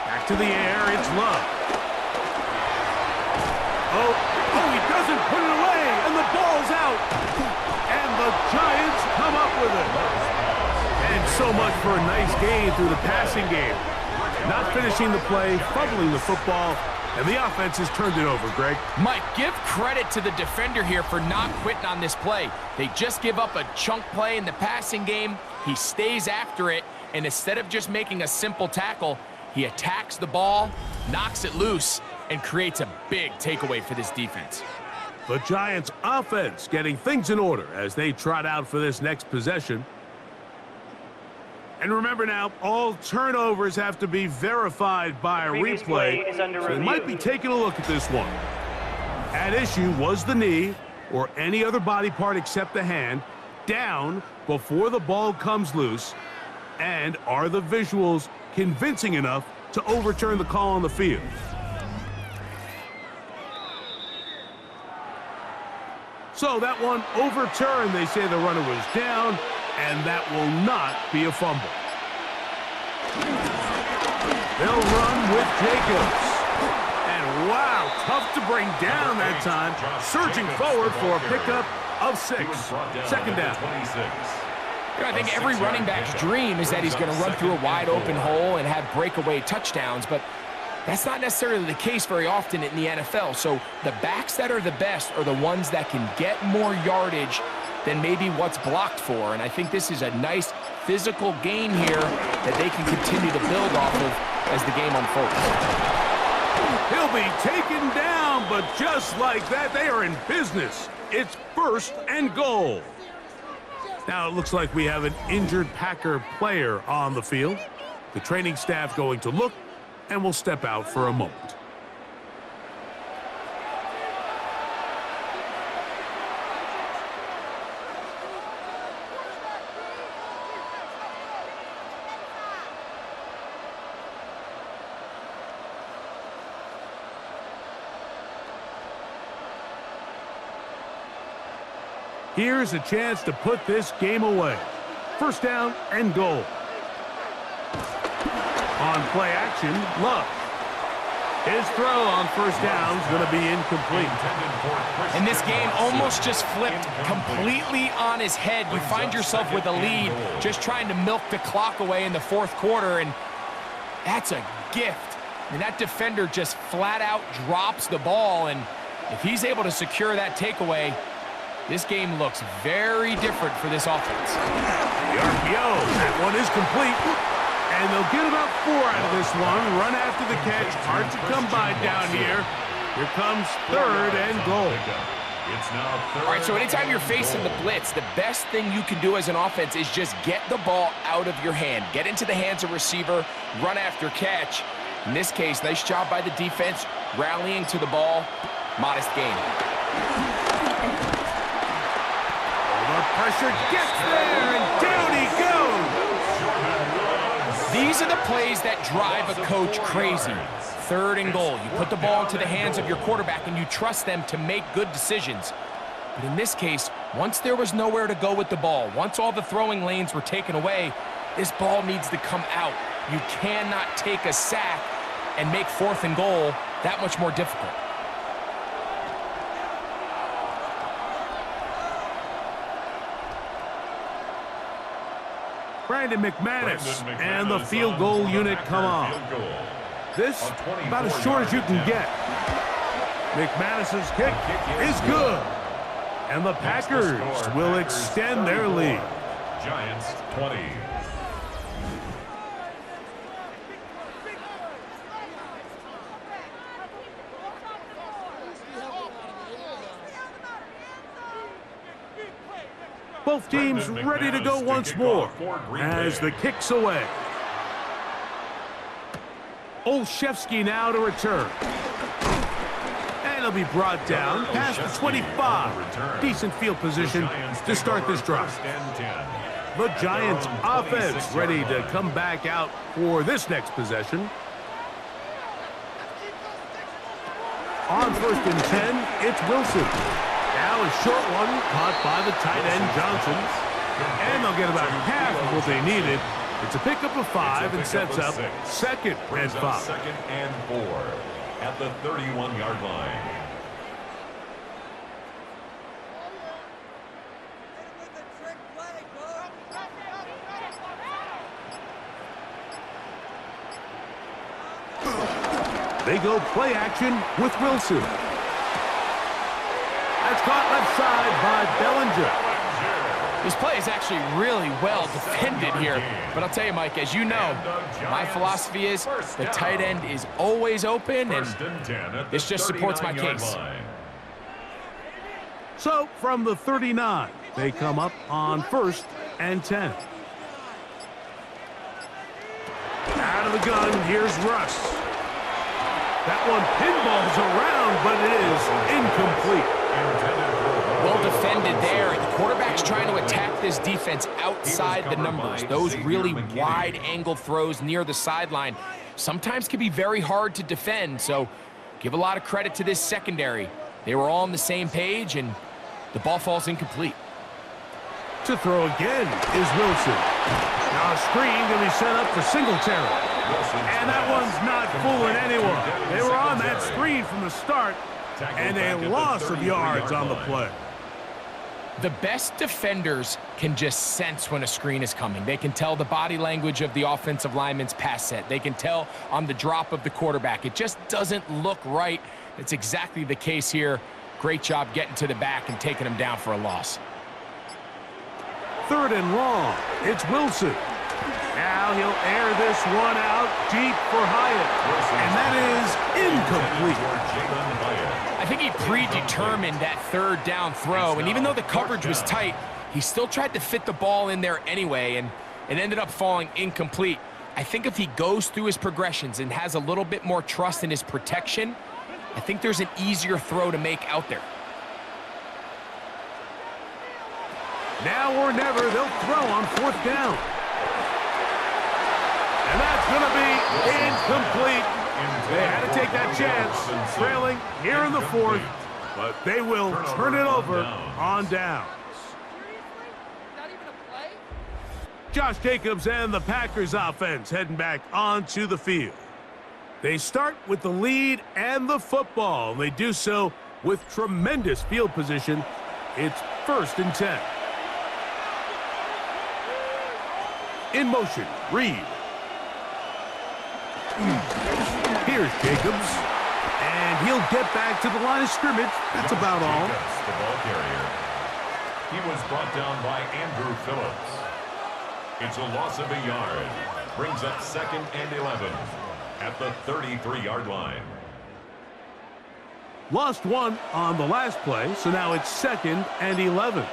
S1: Back to the air. It's Love. Oh, he doesn't put it away, and the ball's out. And the Giants come up with it. And so much for a nice gain through the passing game. Not finishing the play, fumbling the football, and the offense has turned it over, Greg.
S2: Mike, give credit to the defender here for not quitting on this play. They just give up a chunk play in the passing game. He stays after it, and instead of just making a simple tackle, he attacks the ball, knocks it loose, and creates a big takeaway for this defense.
S1: The Giants' offense getting things in order as they trot out for this next possession. And remember now, all turnovers have to be verified by a replay, so they might be taking a look at this one. At issue was the knee, or any other body part except the hand, down before the ball comes loose, and are the visuals convincing enough to overturn the call on the field? So that one overturned. They say the runner was down, and that will not be a fumble. They'll run with Jacobs. And wow, tough to bring down that time. Surging forward for a pickup of 6. Second down.
S2: I think every running back's dream is that he's going to run through a wide open hole and have breakaway touchdowns, but that's not necessarily the case very often in the NFL. So the backs that are the best are the ones that can get more yardage than maybe what's blocked for. And I think this is a nice physical gain here that they can continue to build off of as the game unfolds.
S1: He'll be taken down, but just like that, they are in business. It's 1st and goal. Now it looks like we have an injured Packer player on the field. The training staff going to look and will step out for a moment. Here's a chance to put this game away. 1st down and goal. On play action, Love. His throw on 1st down is going to be incomplete.
S5: And this game almost just flipped completely on his head. You find yourself with a lead, just trying to milk the clock away in the 4th quarter, and that's a gift. And that defender just flat out drops the ball, and if he's able to secure that takeaway, this game looks very different for this offense.
S1: The RPO, that one is complete. And they'll get about 4 out of this one. Run after the catch, hard to come by down here. Here comes 3rd and goal.
S2: All right, so anytime you're facing the blitz, the best thing you can do as an offense is just get the ball out of your hand. Get into the hands of receiver, run after catch. In this case, nice job by the defense, rallying to the ball. Modest gain.
S1: The pressure gets there, and down he goes.
S5: These are the plays that drive a coach crazy. 3rd and goal. You put the ball into the hands of your quarterback, and you trust them to make good decisions. But in this case, once there was nowhere to go with the ball, once all the throwing lanes were taken away, this ball needs to come out. You cannot take a sack and make 4th and goal that much more difficult.
S1: Brandon McManus and the field goal unit come on. This about as short as you can get. McManus's kick is good. And the Packers will extend their lead.
S3: Giants 20.
S1: Both teams ready to go once more as the kick's away. Olszewski now to return. And he'll be brought down past the 25. Decent field position to start this drive. The Giants offense ready to come back out for this next possession. On 1st and 10, it's Wilson. Now a short one caught by the tight end Johnson. And they'll get about half of what they needed. It's a pickup of 5 and sets up 2nd and 5.
S3: 2nd and 4 at the 31-yard line.
S1: They go play action with Wilson. That's caught left side by Bellinger.
S5: This play is actually really well defended here. But I'll tell you, Mike, as you know, my philosophy is the tight end is always open, and this just supports my case.
S1: So from the 39, they come up on 1st and 10. Out of the gun, here's Russ. That one pinballs around, but it is incomplete.
S5: Well defended there. The quarterback's trying to attack this defense outside the numbers. Those really wide-angle throws near the sideline sometimes can be very hard to defend, so give a lot of credit to this secondary. They were all on the same page, and the ball falls incomplete.
S1: To throw again is Wilson. Now a screen going to be set up for Singletary. And that one's not fooling anyone. They were on that screen from the start, and a loss of yards on the play.
S5: The best defenders can just sense when a screen is coming. They can tell the body language of the offensive lineman's pass set. They can tell on the drop of the quarterback. It just doesn't look right. It's exactly the case here. Great job getting to the back and taking him down for a loss.
S1: 3rd and long. It's Wilson. Now he'll air this one out deep for Hyatt. And that is incomplete.
S5: I I think he predetermined that third down throw, and even though the coverage was tight, he still tried to fit the ball in there anyway, and it ended up falling incomplete. I think if he goes through his progressions and has a little bit more trust in his protection, I think there's an easier throw to make out there.
S1: Now or never, they'll throw on fourth down. And that's going to be incomplete. They had to take that chance, trailing here in the fourth, but they will turn it over on downs. Josh Jacobs and the Packers offense heading back onto the field. They start with the lead and the football, and they do so with tremendous field position. It's 1st and 10. In motion, Reed. Here's Jacobs, and he'll get back to the line of scrimmage. That's about all.
S3: The ball carrier. He was brought down by Andrew Phillips. It's a loss of a yard. Brings up 2nd and 11 at the 33-yard line.
S1: Lost one on the last play, so now it's 2nd and 11.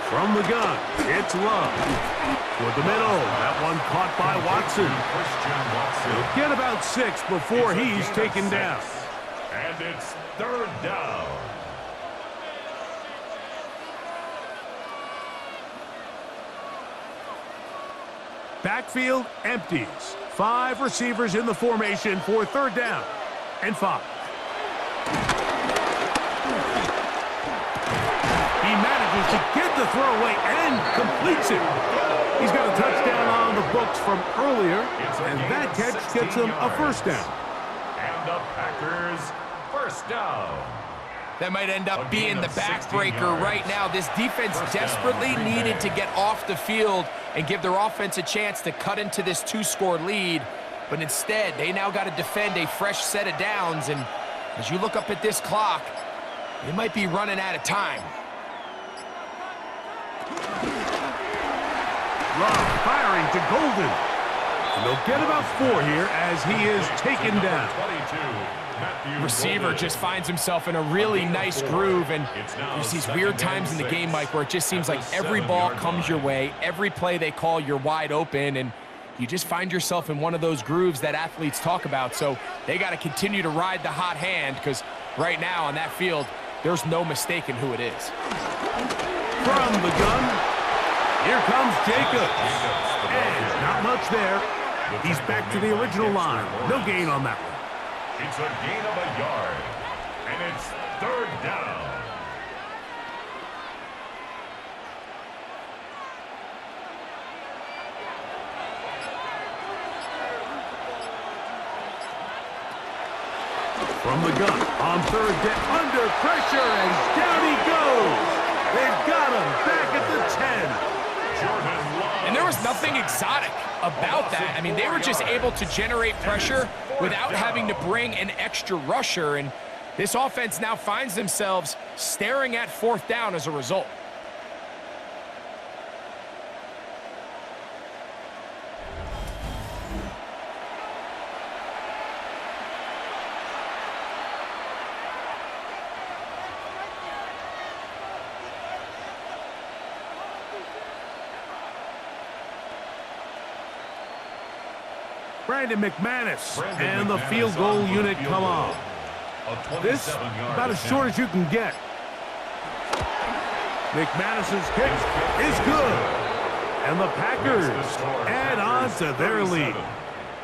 S1: From the gun, it's Love. Toward the middle, that one caught by Watson. He'll get about 6 before he's taken down.
S3: And it's 3rd down.
S1: Backfield empties. 5 receivers in the formation for 3rd down and 5. He manages to get the throw away and completes it. He's got a touchdown on the books from earlier, and that catch gets him a 1st down.
S3: And the Packers 1st down.
S5: That might end up being the backbreaker right now. This defense desperately needed to get off the field and give their offense a chance to cut into this 2-score lead. But instead, they now got to defend a fresh set of downs. And as you look up at this clock, they might be running out of time.
S1: Love firing to Golden. And they'll get about 4 here as he is taken down.
S5: Receiver just finds himself in a really nice groove, and there's these weird times in the game, Mike, where it just seems like every ball comes your way, every play they call, you're wide open, and you just find yourself in one of those grooves that athletes talk about. So they got to continue to ride the hot hand, because right now on that field, there's no mistaking who it is.
S1: From the gun, here comes Jacobs. And not much there. He's back to the original line. No gain on that one.
S3: It's a gain of a yard, and it's 3rd down.
S1: From the gun, on 3rd down, under pressure, and down he goes. They've got him back at the 10.
S5: And there was nothing exotic about that. I mean, they were just able to generate pressure without having to bring an extra rusher, and this offense now finds themselves staring at 4th down as a result.
S1: Brandon McManus and the field goal unit come on. This about as short as you can get. McManus's kick is good. And the Packers add on to their lead.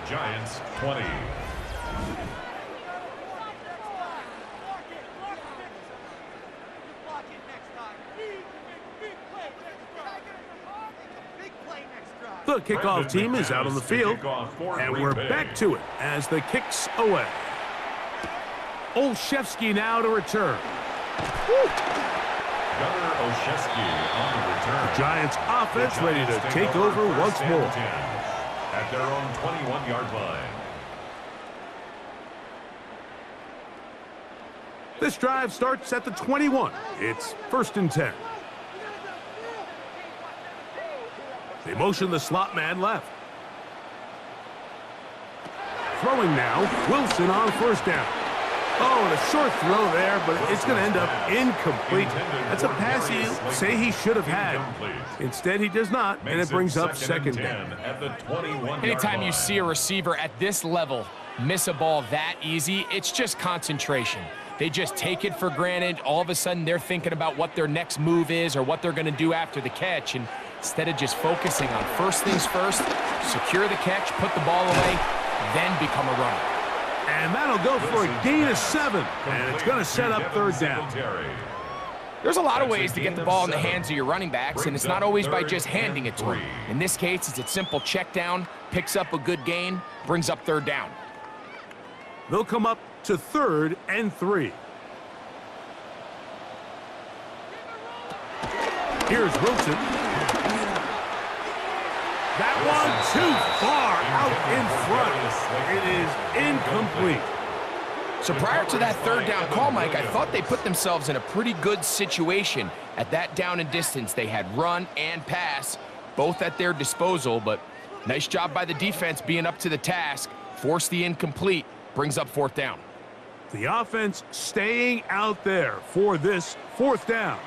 S3: Giants 20.
S1: The kickoff team is out on the field, and we're back to it as the kick's away. Olszewski now to return.
S3: Gunnar Olszewski on the return.
S1: The Giants offense ready to take over once more.
S3: At their own 21-yard line.
S1: This drive starts at the 21. It's 1st and 10. They motion the slot man left. throwing now. Wilson on first down. Oh, and a short throw there, but it's going to end up incomplete. That's a pass you say he should have had. Instead, he does not, and it brings up second down.
S5: Anytime you see a receiver at this level miss a ball that easy, it's just concentration. They just take it for granted. All of a sudden, they're thinking about what their next move is or what they're going to do after the catch. And instead of just focusing on first things first, secure the catch, put the ball away, then become a runner.
S1: And that'll go for a gain of 7, and it's going to set up third down.
S5: There's a lot of ways to get the ball in the hands of your running backs, and it's not always by just handing it to them. In this case, it's a simple check down, picks up a good gain, brings up third down.
S1: They'll come up to 3rd and 3. Here's Wilson. That one too far out in front. It is incomplete.
S5: So prior to that third down call, Mike, I thought they put themselves in a pretty good situation. At that down and distance, they had run and pass, both at their disposal, but nice job by the defense being up to the task. Force the incomplete, brings up 4th down.
S1: The offense staying out there for this 4th down.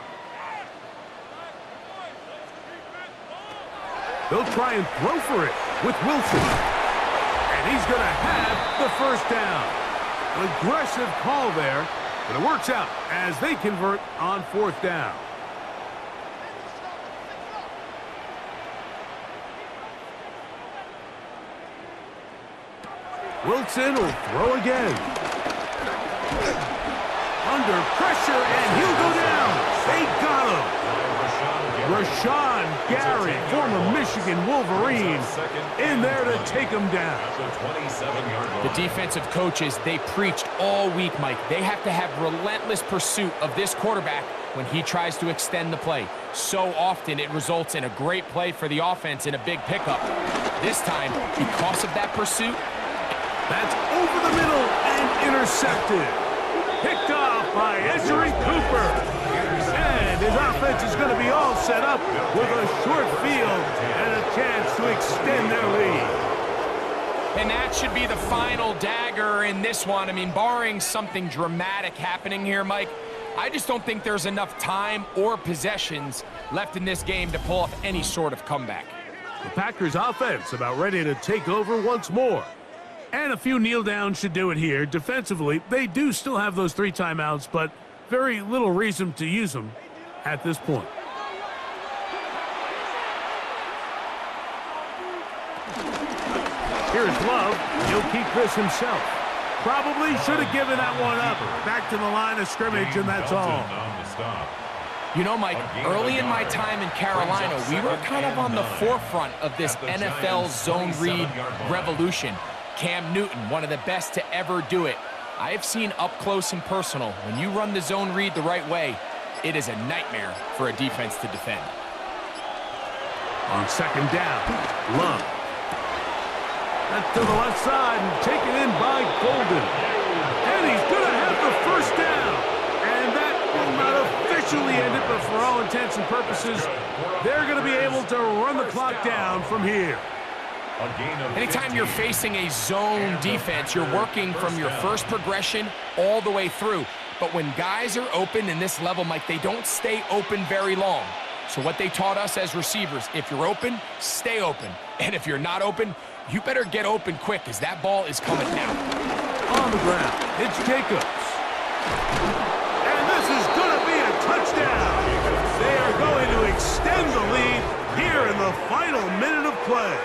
S1: They'll try and throw for it with Wilson. And he's going to have the first down. An aggressive call there, but it works out as they convert on 4th down. Wilson will throw again. Under pressure, and he'll go down. They got him. Rashawn Gary, former Michigan Wolverine, in there to take him down.
S5: The defensive coaches, they preached all week, Mike. They have to have relentless pursuit of this quarterback when he tries to extend the play. So often it results in a great play for the offense and a big pickup. This time, because of that pursuit,
S1: that's over the middle and intercepted. Picked off by Ezri Cooper. And his offense is going to be all set up with a short field and a chance to extend their lead.
S5: And that should be the final dagger in this one. I mean, barring something dramatic happening here, Mike, I just don't think there's enough time or possessions left in this game to pull off any sort of comeback.
S1: The Packers offense about ready to take over once more. And a few kneel downs should do it here. Defensively, they do still have those 3 timeouts, but very little reason to use them at this point. Here's Love. He'll keep this himself. Probably should have given that one up. Back to the line of scrimmage, and that's all.
S5: You know, Mike, early in my time in Carolina, we were kind of on the forefront of this NFL zone read revolution. Cam Newton, one of the best to ever do it. I have seen up close and personal, when you run the zone read the right way, it is a nightmare for a defense to defend.
S1: On 2nd down, Love. That's to the left side and taken in by Golden. And he's going to have the first down. And that will not officially end it, but for all intents and purposes, they're going to be able to run the clock down from here.
S5: Anytime you're facing a zone defense, you're working from your first progression all the way through. But when guys are open in this level, Mike, they don't stay open very long. So what they taught us as receivers, if you're open, stay open. And if you're not open, you better get open quick, because that ball is coming now.
S1: On the ground, it's Jacobs. And this is going to be a touchdown. They are going to extend the lead here in the final minute of play.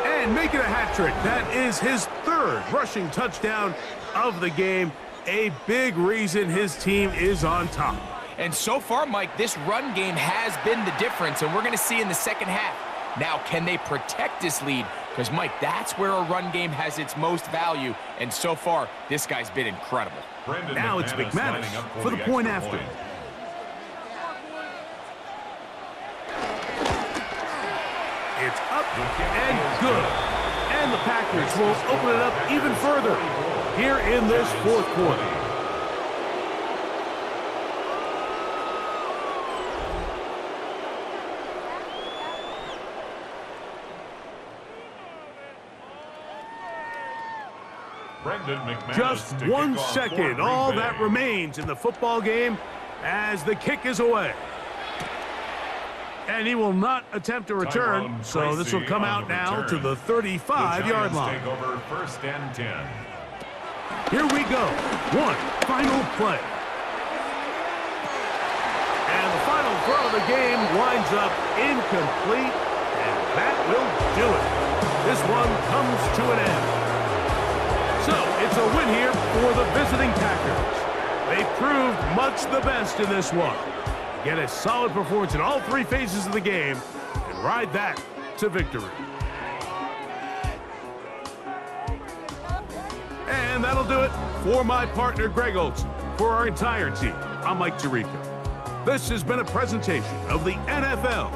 S1: And make it a hat trick. That is his 3rd rushing touchdown of the game. A big reason his team is on top.
S5: And so far, Mike, this run game has been the difference, and we're going to see in the second half. Now, can they protect this lead? Because, Mike, that's where a run game has its most value, and so far, this guy's been incredible.
S1: Now it's McManus for the point after. It's up and good. And the Packers will open it up even further here in this 4th quarter. Just 1 second, all that remains in the football game as the kick is away. And he will not attempt a return, so this will come out now to the 35-yard line.
S3: Take over 1st and 10.
S1: Here we go. One final play. And the final throw of the game winds up incomplete, and that will do it. This one comes to an end. So it's a win here for the visiting Packers. They proved much the best in this one. Get a solid performance in all 3 phases of the game and ride that to victory. And that'll do it for my partner, Greg Olson. For our entire team, I'm Mike Tirico. This has been a presentation of the NFL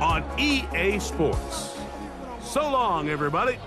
S1: on EA Sports. So long, everybody.